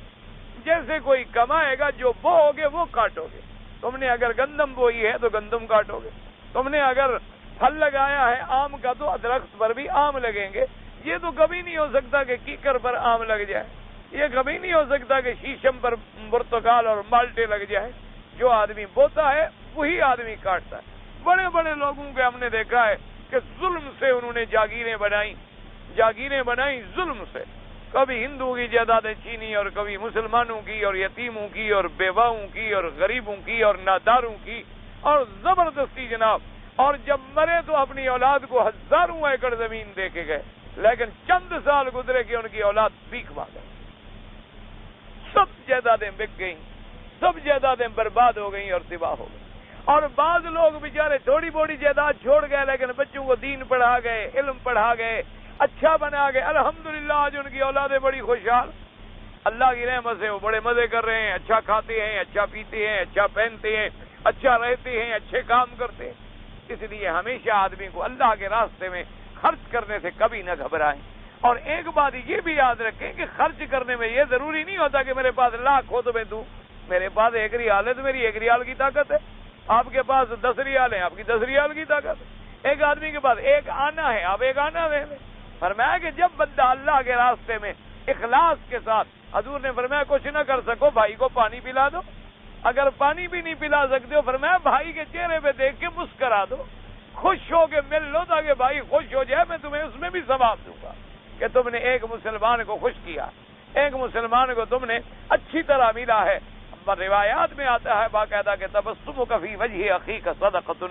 جیسے کوئی کمائے گا جو بو گے وہ کاٹو گے، تم نے اگر گندم بوئی ہے تو گندم کاٹو گے، تم نے اگر پھل لگایا ہے آم کا تو درخت پر بھی آم لگیں گے، یہ تو کبھی نہیں ہو سکتا کہ کیکر پر آم لگ جائے، یہ کبھی نہیں ہو سکتا کہ شیشم پر برتقال اور مالٹے لگ جائے، جو آدمی بوتا ہے وہی آدمی کاٹتا ہے۔ بڑے بڑے لوگوں کے ہم نے دیکھا ہے کہ ظلم سے انہوں نے جاگیریں بنائیں ظلم سے، کبھی ہندو کی جائیدادیں چھینی اور کبھی مسلمانوں کی اور یتیموں کی اور بیواؤں کی اور غریبوں کی اور ناداروں کی، اور زبردستی جناب، اور جب مرے تو اپنی اولاد کو 1000 ایکڑ زمین دے کے گئے، لیکن چند سال گزرے کہ ان کی اولاد بھیک مانگے، سب جائیدادیں بک گئیں، سب جائیدادیں برباد ہو گئیں اور تباہ ہو گئی۔ اور بعض لوگ بیچارے تھوڑی بوڑی جائیداد چھوڑ گئے لیکن بچوں کو دین پڑھا گئے، علم پڑھا گئے، اچھا بنا گئے، الحمدللہ آج ان کی اولادیں بڑی خوشحال، اللہ کی رحمت سے وہ بڑے مزے کر رہے ہیں، اچھا کھاتے ہیں، اچھا پیتے ہیں، اچھا پہنتے ہیں، اچھا رہتے ہیں، اچھے کام کرتے ہیں۔ اس لیے ہمیشہ آدمی کو اللہ کے راستے میں خرچ کرنے سے کبھی نہ گھبرائیں۔ اور ایک بات یہ بھی یاد رکھیں کہ خرچ کرنے میں یہ ضروری نہیں ہوتا کہ میرے پاس 1,00,000 ہو تو میں دوں، میرے پاس 1 ریال ہے تو میری 1 ریال کی طاقت ہے، آپ کے پاس 10 ریال ہیں، آپ کی 10 ریال کی طاقت ہے، ایک آدمی کے پاس 1 آنا ہے، آپ 1 آنا دیں۔ فرمایا کہ جب بندہ اللہ کے راستے میں اخلاص کے ساتھ، حضور نے فرمایا کچھ نہ کر سکو بھائی کو پانی پلا دو، اگر پانی بھی نہیں پلا سکتے ہو فرمایا بھائی کے چہرے پہ دیکھ کے مسکرا دو، خوش ہو کے مل لو تاکہ بھائی خوش ہو جائے، میں تمہیں اس میں بھی ثواب دوں گا کہ تم نے ایک مسلمان کو خوش کیا، ایک مسلمان کو تم نے اچھی طرح ملا ہے۔ روایات میں آتا ہے باقاعدہ کہ تبسمک فی وجہ اخیک صدقۃ،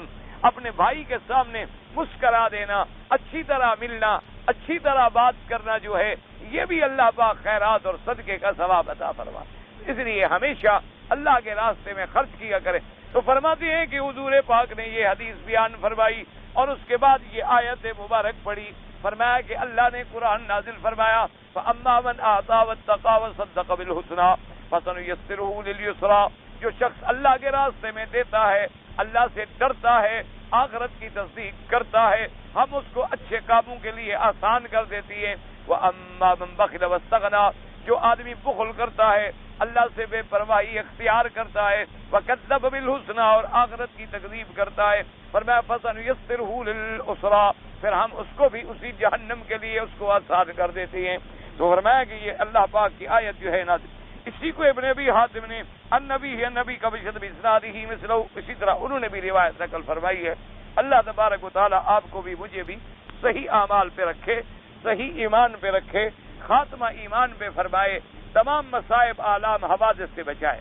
اپنے بھائی کے سامنے مسکرا دینا، اچھی طرح ملنا، اچھی طرح بات کرنا جو ہے یہ بھی اللہ پاک خیرات اور صدقے کا ثواب عطا فرما۔ اس لیے ہمیشہ اللہ کے راستے میں خرچ کیا کرے۔ تو فرماتے ہیں کہ حضور پاک نے یہ حدیث بیان فرمائی اور اس کے بعد یہ آیت مبارک پڑھی، فرمایا کہ اللہ نے قرآن نازل فرمایا فَأَمَّا مَنْ أَعْطَىٰ وَاتَّقَىٰ وَصَدَّقَ بِالْحُسْنَىٰ، فَسَنُيَسِّرُهُ لِلْيُسْرَىٰ، جو شخص اللہ کے راستے میں دیتا ہے، اللہ سے ڈرتا ہے، آخرت کی تصدیق کرتا ہے، ہم اس کو اچھے کاموں کے لیے آسان کر دیتی ہے۔ وَأَمَّا مَن بَخِلَ وَاسْتَغْنَىٰ، جو آدمی بخل کرتا ہے، اللہ سے بے پرواہی اختیار کرتا ہے، وَكَذَّبَ بِالْحُسْنَىٰ، اور آخرت کی تکذیب کرتا ہے، فرمایا فَسَنُيَسِّرُهُ لِلْعُسْرَىٰ، پھر ہم اس کو بھی اسی جہنم کے لیے اس کو آسان کر دیتے ہیں۔ تو فرمایا کہ یہ اللہ پاک کی آیت جو ہے نازل، اسی کو ابن ابی حاتم نے النبی کا بشد باسنادہ مثلہ، اسی طرح انہوں نے بھی روایت نقل فرمائی ہے۔ اللہ تبارک و تعالی آپ کو بھی مجھے بھی صحیح اعمال پہ رکھے، صحیح ایمان پہ رکھے، خاتمہ ایمان پہ فرمائے، تمام مصائب آلام حوادث سے بچائے۔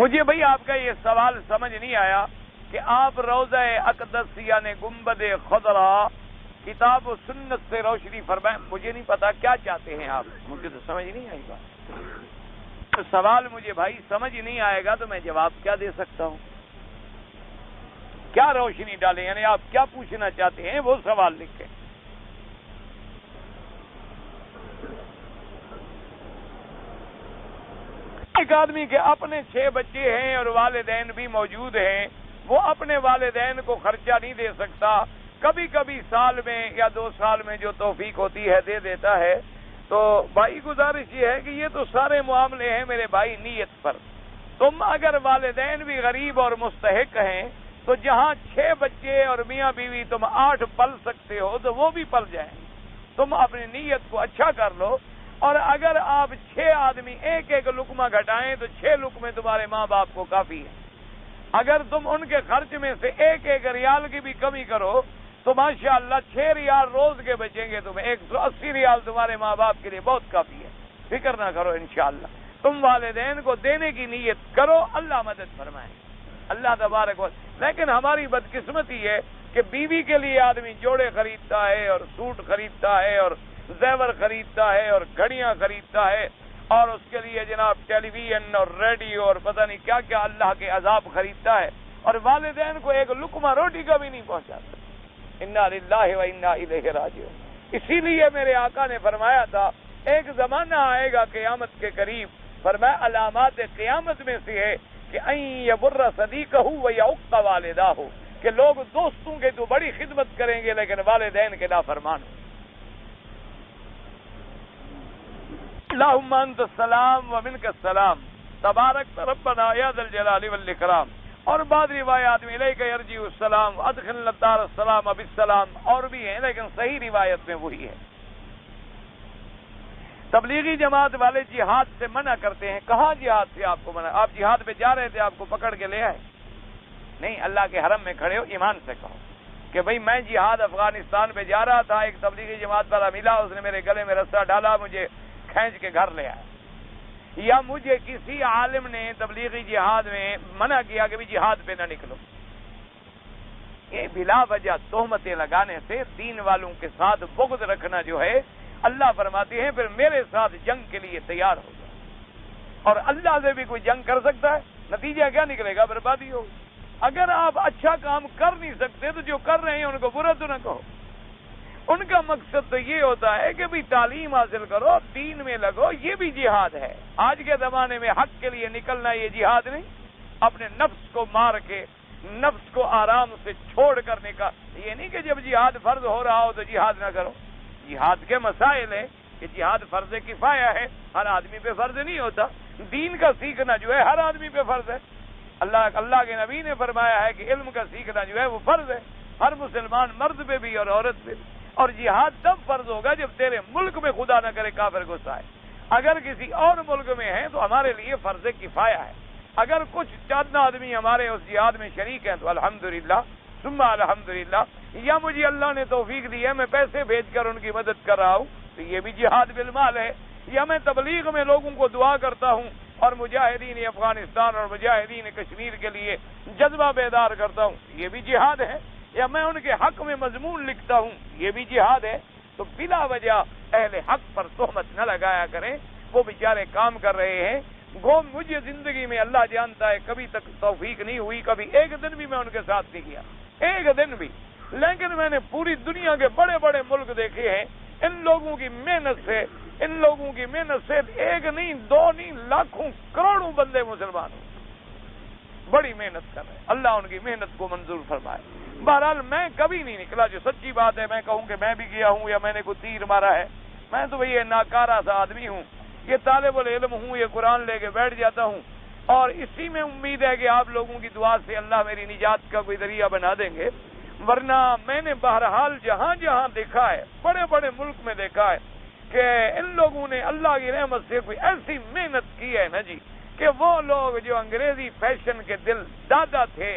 مجھے بھئی آپ کا یہ سوال سمجھ نہیں آیا کہ آپ روضہ اقدس یعنی گنبد خضرا کتاب و سنت سے روشنی فرمائیں، مجھے نہیں پتا کیا چاہتے ہیں آپ، مجھے تو سمجھ نہیں آئے گا سوال، مجھے بھائی سمجھ نہیں آئے گا تو میں جواب کیا دے سکتا ہوں؟ کیا روشنی ڈالیں، یعنی آپ کیا پوچھنا چاہتے ہیں وہ سوال لکھیں۔ ایک آدمی کے اپنے 6 بچے ہیں اور والدین بھی موجود ہیں، وہ اپنے والدین کو خرچہ نہیں دے سکتا، کبھی کبھی سال میں یا 2 سال میں جو توفیق ہوتی ہے دے دیتا ہے۔ تو بھائی گزارش یہ ہے کہ یہ تو سارے معاملے ہیں میرے بھائی نیت پر۔ تم اگر والدین بھی غریب اور مستحق ہیں تو جہاں 6 بچے اور میاں بیوی تم 8 پل سکتے ہو تو وہ بھی پل جائیں، تم اپنی نیت کو اچھا کر لو۔ اور اگر آپ 6 آدمی ایک ایک لقمہ گھٹائیں تو 6 لقمے تمہارے ماں باپ کو کافی ہے۔ اگر تم ان کے خرچ میں سے ایک ایک ریال کی بھی کمی کرو تو ماشاءاللہ 6 ریال روز کے بچیں گے، تمہیں 180 ریال تمہارے ماں باپ کے لیے بہت کافی ہے، فکر نہ کرو انشاءاللہ۔ تم والدین کو دینے کی نیت کرو، اللہ مدد فرمائے، اللہ تبارک و تعالی۔ لیکن ہماری بدقسمتی ہے کہ بیوی کے لیے آدمی جوڑے خریدتا ہے اور سوٹ خریدتا ہے اور زیور خریدتا ہے اور گھڑیاں خریدتا ہے اور اس کے لیے جناب ٹیلی ویژن اور ریڈیو اور پتہ نہیں کیا کیا اللہ کے عذاب خریدتا ہے، اور والدین کو ایک لقمہ روٹی کا بھی نہیں پہنچاتا۔ انا للہ و انا الیہ راجعون۔ اسی لیے میرے آقا نے فرمایا تھا ایک زمانہ آئے گا قیامت کے قریب، فرمایا علامات قیامت میں سے ہے کہ ان یبر صدیقہ و یعق والداہ، کہ لوگ دوستوں کے تو بڑی خدمت کریں گے لیکن والدین کے نافرمان ہوں۔ اللہم انت السلام و منک السلام تبارک ربنا یا ذا الجلال والاکرام۔ اور بعض روایات میں الیک یرجع السلام ادخلنا الدار السلام بالسلام اور بھی ہیں، لیکن صحیح روایت میں وہی ہے۔ تبلیغی جماعت والے جہاد سے منع کرتے ہیں، کہاں جہاد سے آپ کو منع؟ آپ جہاد پہ جا رہے تھے، آپ کو پکڑ کے لے آئے؟ نہیں، اللہ کے حرم میں کھڑے ہو ایمان سے کہو کہ بھئی میں جہاد افغانستان پہ جا رہا تھا، ایک تبلیغی جماعت والا ملا، اس نے میرے گلے میں رسہ ڈالا، مجھے کھینچ کے گھر لے آیا۔ یا مجھے کسی عالم نے تبلیغی جہاد میں منع کیا کہ بھی جہاد پہ نہ نکلو۔ یہ بلا وجہ تہمتیں لگانے سے دین والوں کے ساتھ بغض رکھنا جو ہے، اللہ فرماتے ہیں پھر میرے ساتھ جنگ کے لیے تیار ہو جائے۔ اور اللہ سے بھی کوئی جنگ کر سکتا ہے، نتیجہ کیا نکلے گا؟ بربادی ہوگی۔ اگر آپ اچھا کام کر نہیں سکتے تو جو کر رہے ہیں ان کو برا تو نہ کہو۔ ان کا مقصد تو یہ ہوتا ہے کہ بھی تعلیم حاصل کرو، دین میں لگو، یہ بھی جہاد ہے۔ آج کے زمانے میں حق کے لیے نکلنا یہ جہاد نہیں، اپنے نفس کو مار کے نفس کو آرام سے چھوڑ کرنے کا، یہ نہیں کہ جب جہاد فرض ہو رہا ہو تو جہاد نہ کرو۔ جہاد کے مسائل ہے کہ جہاد فرض کفایہ ہے، ہر آدمی پہ فرض نہیں ہوتا۔ دین کا سیکھنا جو ہے ہر آدمی پہ فرض ہے۔ اللہ کے نبی نے فرمایا ہے کہ علم کا سیکھنا جو ہے وہ فرض ہے، ہر مسلمان مرد پہ بھی اور عورت پہ بھی۔ اور جہاد تب فرض ہوگا جب تیرے ملک میں خدا نہ کرے کافر غصہ آئے۔ اگر کسی اور ملک میں ہے تو ہمارے لیے فرض کفایہ ہے۔ اگر کچھ چند آدمی ہمارے اس جہاد میں شریک ہیں تو الحمدللہ ثم الحمدللہ، یا مجھے اللہ نے توفیق دی ہے میں پیسے بھیج کر ان کی مدد کر رہا ہوں تو یہ بھی جہاد بالمال ہے، یا میں تبلیغ میں لوگوں کو دعا کرتا ہوں اور مجاہدین افغانستان اور مجاہدین کشمیر کے لیے جذبہ بیدار کرتا ہوں، یہ بھی جہاد ہے، یا میں ان کے حق میں مضمون لکھتا ہوں، یہ بھی جہاد ہے۔ تو بلا وجہ اہل حق پر تہمت نہ لگایا کریں، وہ بیچارے کام کر رہے ہیں۔ مجھے زندگی میں اللہ جانتا ہے کبھی تک توفیق نہیں ہوئی، کبھی ایک دن بھی میں ان کے ساتھ نہیں کیا، ایک دن بھی، لیکن میں نے پوری دنیا کے بڑے بڑے ملک دیکھے ہیں، ان لوگوں کی محنت سے ان لوگوں کی محنت سے ایک نہیں دو نہیں لاکھوں کروڑوں بندے مسلمان ہوں، بڑی محنت کر رہے ہیں، اللہ ان کی محنت کو منظور فرمائے۔ بہرحال میں کبھی نہیں نکلا، جو سچی بات ہے، میں کہوں کہ میں بھی گیا ہوں یا میں نے کوئی تیر مارا ہے، میں تو یہ ناکارہ سا آدمی ہوں، یہ طالب العلم ہوں، یہ قرآن لے کے بیٹھ جاتا ہوں، اور اسی میں امید ہے کہ آپ لوگوں کی دعا سے اللہ میری نجات کا کوئی ذریعہ بنا دیں گے۔ ورنہ میں نے بہرحال جہاں جہاں دیکھا ہے، بڑے بڑے ملک میں دیکھا ہے کہ ان لوگوں نے اللہ کی رحمت سے کوئی ایسی محنت کی ہے نا جی، کہ وہ لوگ جو انگریزی فیشن کے دل دادا تھے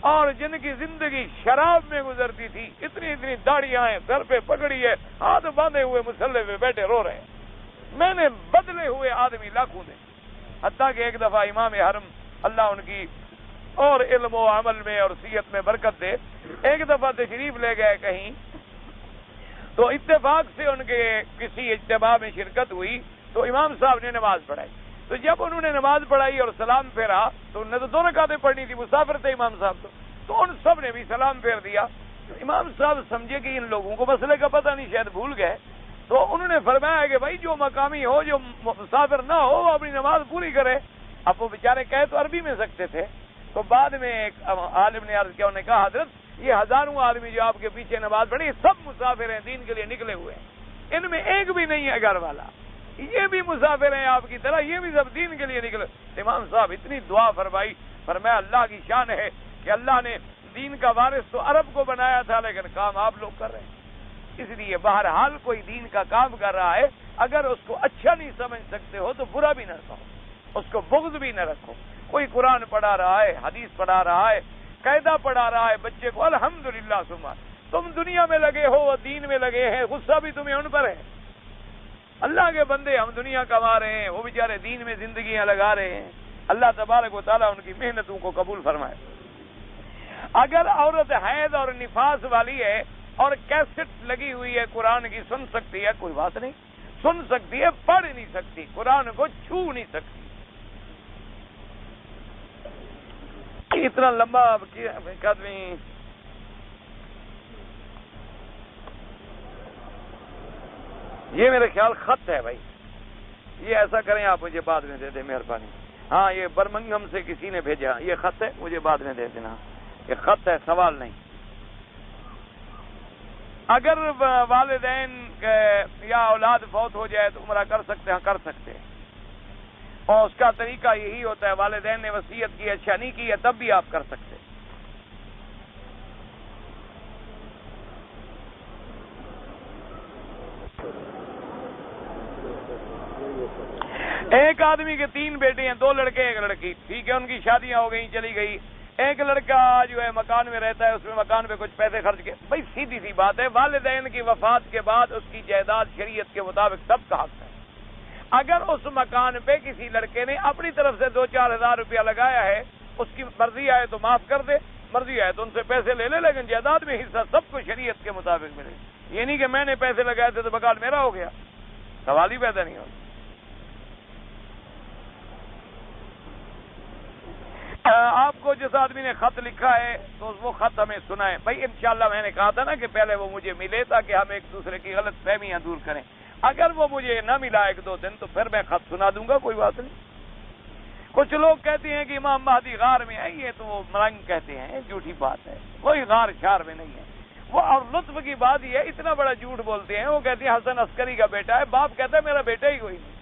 اور جن کی زندگی شراب میں گزرتی تھی، اتنی اتنی داڑیاں ہیں، سر پہ پگڑی ہے، ہاتھ باندھے ہوئے مسلح پہ بیٹھے رو رہے ہیں، میں نے بدلے ہوئے آدمی لاکھوں دے، حتیٰ کہ ایک دفعہ امام حرم اللہ ان کی اور علم و عمل میں اور صحت میں برکت دے، ایک دفعہ تشریف لے گئے کہیں، تو اتفاق سے ان کے کسی اجتماع میں شرکت ہوئی، تو امام صاحب نے نماز پڑھائی، تو جب انہوں نے نماز پڑھائی اور سلام پھیرا تو انہوں نے تو 2 رکعتیں پڑھنی تھی، مسافر تھے امام صاحب تو ان سب نے بھی سلام پھیر دیا۔ امام صاحب سمجھے کہ ان لوگوں کو مسئلے کا پتہ نہیں، شاید بھول گئے، تو انہوں نے فرمایا کہ بھائی جو مقامی ہو، جو مسافر نہ ہو، وہ اپنی نماز پوری کرے۔ اب وہ بیچارے کہے تو عربی میں سکتے تھے، تو بعد میں ایک عالم نے عرض کیا، انہوں نے کہا حضرت یہ ہزاروں آدمی جو آپ کے پیچھے نماز پڑھی سب مسافر ہیں، دین کے لیے نکلے ہوئے ہیں، ان میں ایک بھی نہیں ہے گھر والا، یہ بھی مسافر ہیں آپ کی طرح، یہ بھی سب دین کے لیے نکلے۔ امام صاحب اتنی دعا فرمائی، فرمایا اللہ کی شان ہے کہ اللہ نے دین کا وارث تو عرب کو بنایا تھا، لیکن کام آپ لوگ کر رہے ہیں۔ اس لیے بہرحال کوئی دین کا کام کر رہا ہے، اگر اس کو اچھا نہیں سمجھ سکتے ہو تو برا بھی نہ کہو، اس کو بغض بھی نہ رکھو۔ کوئی قرآن پڑھا رہا ہے، حدیث پڑھا رہا ہے، قاعدہ پڑھا رہا ہے بچے کو، الحمدللہ ثم تم دنیا میں لگے ہو، وہ دین میں لگے ہیں، غصہ بھی تمہیں ان پر ہے۔ اللہ کے بندے ہم دنیا کما رہے ہیں، وہ بیچارے دین میں زندگیاں لگا رہے ہیں، اللہ تبارک و تعالیٰ ان کی محنتوں کو قبول فرمائے۔ اگر عورت حیض اور نفاس والی ہے اور کیسٹ لگی ہوئی ہے قرآن کی، سن سکتی ہے، کوئی بات نہیں، سن سکتی ہے، پڑھ نہیں سکتی، قرآن کو چھو نہیں سکتی۔ اتنا لمبا آدمی یہ میرے خیال خط ہے بھائی، یہ ایسا کریں آپ مجھے بعد میں دے دیں مہربانی۔ ہاں یہ برمنگھم سے کسی نے بھیجا، یہ خط ہے، مجھے بعد میں دے دینا، یہ خط ہے، سوال نہیں۔ اگر والدین یا اولاد فوت ہو جائے تو عمرہ کر سکتے ہیں؟ کر سکتے ہیں، اور اس کا طریقہ یہی ہوتا ہے، والدین نے وصیت کی، اچھا نہیں کی ہے، تب بھی آپ کر سکتے ہیں۔ ایک آدمی کے 3 بیٹے ہیں، 2 لڑکے 1 لڑکی، ٹھیک ہے، ان کی شادیاں ہو گئی، چلی گئی، ایک لڑکا جو ہے مکان میں رہتا ہے، اس میں مکان پہ کچھ پیسے خرچ کے، بھائی سیدھی سی بات ہے، والدین کی وفات کے بعد اس کی جائیداد شریعت کے مطابق سب کا حق ہے۔ اگر اس مکان پہ کسی لڑکے نے اپنی طرف سے 2-4 ہزار روپیہ لگایا ہے، اس کی مرضی آئے تو معاف کر دے، مرضی آئے تو ان سے پیسے لے لے، لیکن جائیداد میں حصہ سب کو شریعت کے مطابق ملے۔ یہ نہیں کہ میں نے پیسے لگائے تھے تو مکان میرا ہو گیا، سوال ہی پیدا نہیں ہوتا۔ آپ کو جس آدمی نے خط لکھا ہے تو وہ خط ہمیں سنائیں بھائی، انشاءاللہ میں نے کہا تھا نا کہ پہلے وہ مجھے ملے تاکہ ہم ایک دوسرے کی غلط فہمیاں دور کریں۔ اگر وہ مجھے نہ ملا 1-2 دن تو پھر میں خط سنا دوں گا، کوئی بات نہیں۔ کچھ لوگ کہتے ہیں کہ امام مہدی غار میں ہے، یہ تو وہ ملنگ کہتے ہیں، جھوٹی بات ہے، کوئی غار شار میں نہیں ہے وہ۔ اور لطف کی بات یہ ہے، اتنا بڑا جھوٹ بولتے ہیں، وہ کہتے ہیں حسن عسکری کا بیٹا ہے، باپ کہتا ہے میرا بیٹا ہی کوئی نہیں،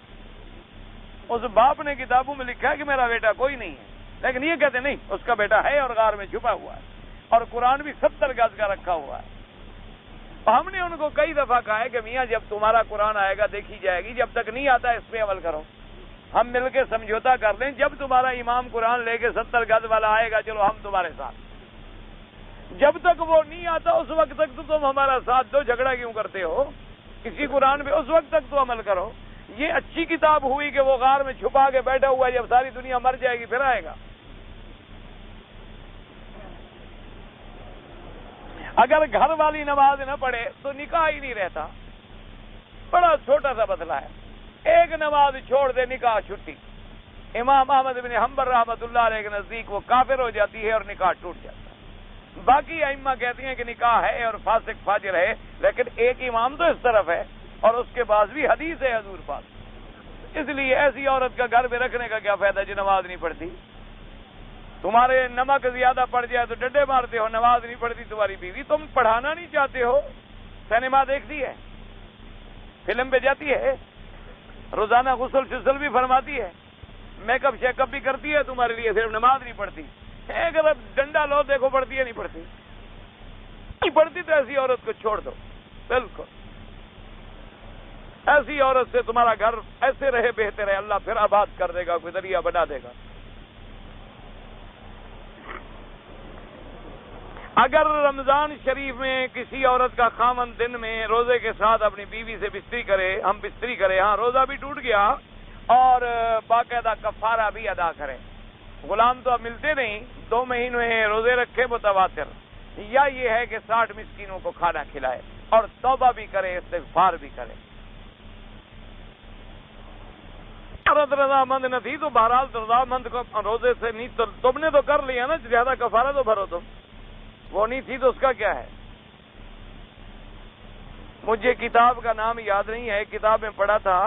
اس باپ نے کتابوں میں لکھا ہے کہ میرا بیٹا کوئی نہیں ہے، لیکن یہ کہتے نہیں اس کا بیٹا ہے اور غار میں چھپا ہوا ہے، اور قرآن بھی 70 گز کا رکھا ہوا ہے۔ ہم نے ان کو کئی دفعہ کہا ہے کہ میاں جب تمہارا قرآن آئے گا دیکھی جائے گی، جب تک نہیں آتا اس پہ عمل کرو، ہم مل کے سمجھوتا کر لیں، جب تمہارا امام قرآن لے کے 70 گز والا آئے گا چلو ہم تمہارے ساتھ، جب تک وہ نہیں آتا اس وقت تک تو تم ہمارا ساتھ دو، جھگڑا کیوں کرتے ہو کسی قرآن پہ، اس وقت تک تو عمل کرو۔ یہ اچھی کتاب ہوئی کہ وہ غار میں چھپا کے بیٹھا ہوا ہے، جب ساری دنیا مر جائے گی پھر آئے گا۔ اگر گھر والی نماز نہ پڑھے تو نکاح ہی نہیں رہتا، بڑا چھوٹا سا مسئلہ ہے، ایک نماز چھوڑ دے نکاح چھٹی۔ امام احمد بن حنبل رحمۃ اللہ علیہ کے نزدیک وہ کافر ہو جاتی ہے اور نکاح ٹوٹ جاتا ہے۔ باقی ائمہ کہتے ہیں کہ نکاح ہے اور فاسق فاجر ہے، لیکن ایک امام تو اس طرف ہے اور اس کے بعد بھی حدیث ہے حضور پاک. اس لیے ایسی عورت کا گھر میں رکھنے کا کیا فائدہ جو نماز نہیں پڑھتی؟ تمہارے نمک زیادہ پڑ جائے تو ڈنڈے مارتے ہو، نماز نہیں پڑھتی تمہاری بیوی. تم پڑھانا نہیں چاہتے ہو، سینما دیکھتی ہے، فلم پہ جاتی ہے، روزانہ غسل شسل بھی فرماتی ہے، میک اپ شیک اپ بھی کرتی ہے تمہارے لیے، صرف نماز نہیں پڑھتی. ایک ڈنڈا لو دیکھو پڑھتی ہے نہیں پڑھتی؟ نہیں پڑھتی تو ایسی عورت کو چھوڑ دو. بالکل ایسی عورت سے تمہارا گھر ایسے رہے بہتر ہے، اللہ پھر آباد کر دے گا، کوئی ذریعہ بنا دے گا. اگر رمضان شریف میں کسی عورت کا خامن دن میں روزے کے ساتھ اپنی بیوی سے بستری کرے، ہم بستری کرے، ہاں روزہ بھی ٹوٹ گیا اور باقاعدہ کفارہ بھی ادا کرے. غلام تو اب ملتے نہیں، 2 مہینے روزے رکھے متواتر، یا یہ ہے کہ 60 مسکینوں کو کھانا کھلائے اور توبہ بھی کرے، استغفار بھی کرے. عورت رضامند نہ تھی تو بہرحال رضامند کو روزے سے نہیں، تو تم نے تو کر لیا نا، زیادہ کفارہ تو بھرو تم. وہ نہیں تھی تو اس کا کیا ہے؟ مجھے کتاب کا نام یاد نہیں ہے، کتاب میں پڑھا تھا،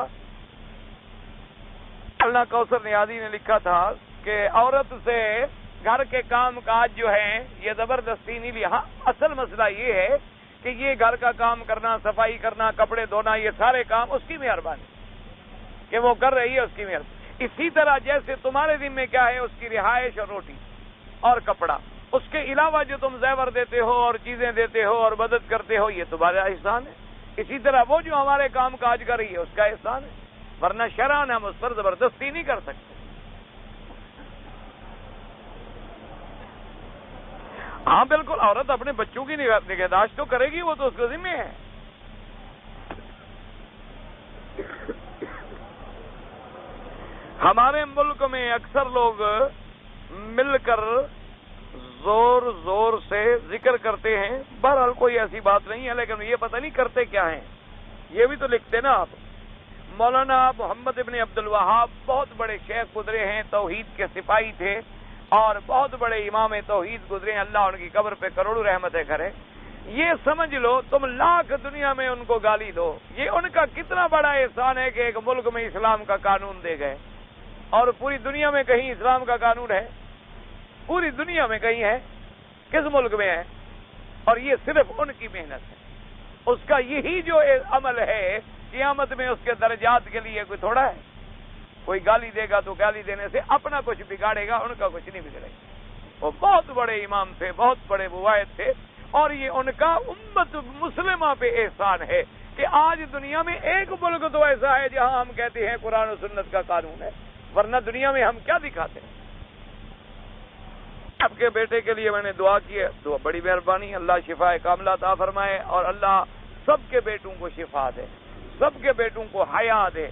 اللہ کوثر نیازی نے لکھا تھا کہ عورت سے گھر کے کام کاج جو ہیں یہ زبردستی نہیں لیا. ہاں اصل مسئلہ یہ ہے کہ یہ گھر کا کام کرنا، صفائی کرنا، کپڑے دھونا، یہ سارے کام اس کی مہربانی کہ وہ کر رہی ہے، اس کی مہربانی. اسی طرح جیسے تمہارے ذمہ کیا ہے، اس کی رہائش اور روٹی اور کپڑا، اس کے علاوہ جو تم زیور دیتے ہو اور چیزیں دیتے ہو اور مدد کرتے ہو یہ تمہارا احسان ہے. اسی طرح وہ جو ہمارے کام کاج کر رہی ہے اس کا احسان ہے، ورنہ شرعاً ہم اس پر زبردستی نہیں کر سکتے. ہاں بالکل، عورت اپنے بچوں کی نگہداشت تو کرے گی، وہ تو اس کے ذمہ ہے. ہمارے ملک میں اکثر لوگ مل کر زور زور سے ذکر کرتے ہیں، بہرحال کوئی ایسی بات نہیں ہے، لیکن یہ پتہ نہیں کرتے کیا ہیں. یہ بھی تو لکھتے نا آپ. مولانا محمد ابن عبد الوہاب بہت بڑے شیخ گزرے ہیں، توحید کے سپاہی تھے اور بہت بڑے امام توحید گزرے ہیں، اللہ ان کی قبر پہ کروڑوں رحمتیں کرے. یہ سمجھ لو تم لاکھ دنیا میں ان کو گالی دو، یہ ان کا کتنا بڑا احسان ہے کہ ایک ملک میں اسلام کا قانون دے گئے. اور پوری دنیا میں کہیں اسلام کا قانون ہے؟ پوری دنیا میں کہیں ہے؟ کس ملک میں ہے؟ اور یہ صرف ان کی محنت ہے. اس کا یہی جو عمل ہے قیامت میں اس کے درجات کے لیے کوئی تھوڑا ہے. کوئی گالی دے گا تو گالی دینے سے اپنا کچھ بگاڑے گا، ان کا کچھ نہیں بگڑے گا. وہ بہت بڑے امام تھے، بہت بڑے مواحد تھے، اور یہ ان کا امت مسلمہ پہ احسان ہے کہ آج دنیا میں ایک ملک تو ایسا ہے جہاں ہم کہتے ہیں قرآن و سنت کا قانون ہے، ورنہ دنیا میں ہم کیا دکھاتے ہیں. آپ کے بیٹے کے لیے میں نے دعا کی ہے، دعا بڑی مہربانی، اللہ شفا کاملہ عطا فرمائے اور اللہ سب کے بیٹوں کو شفا دے، سب کے بیٹوں کو حیا دے.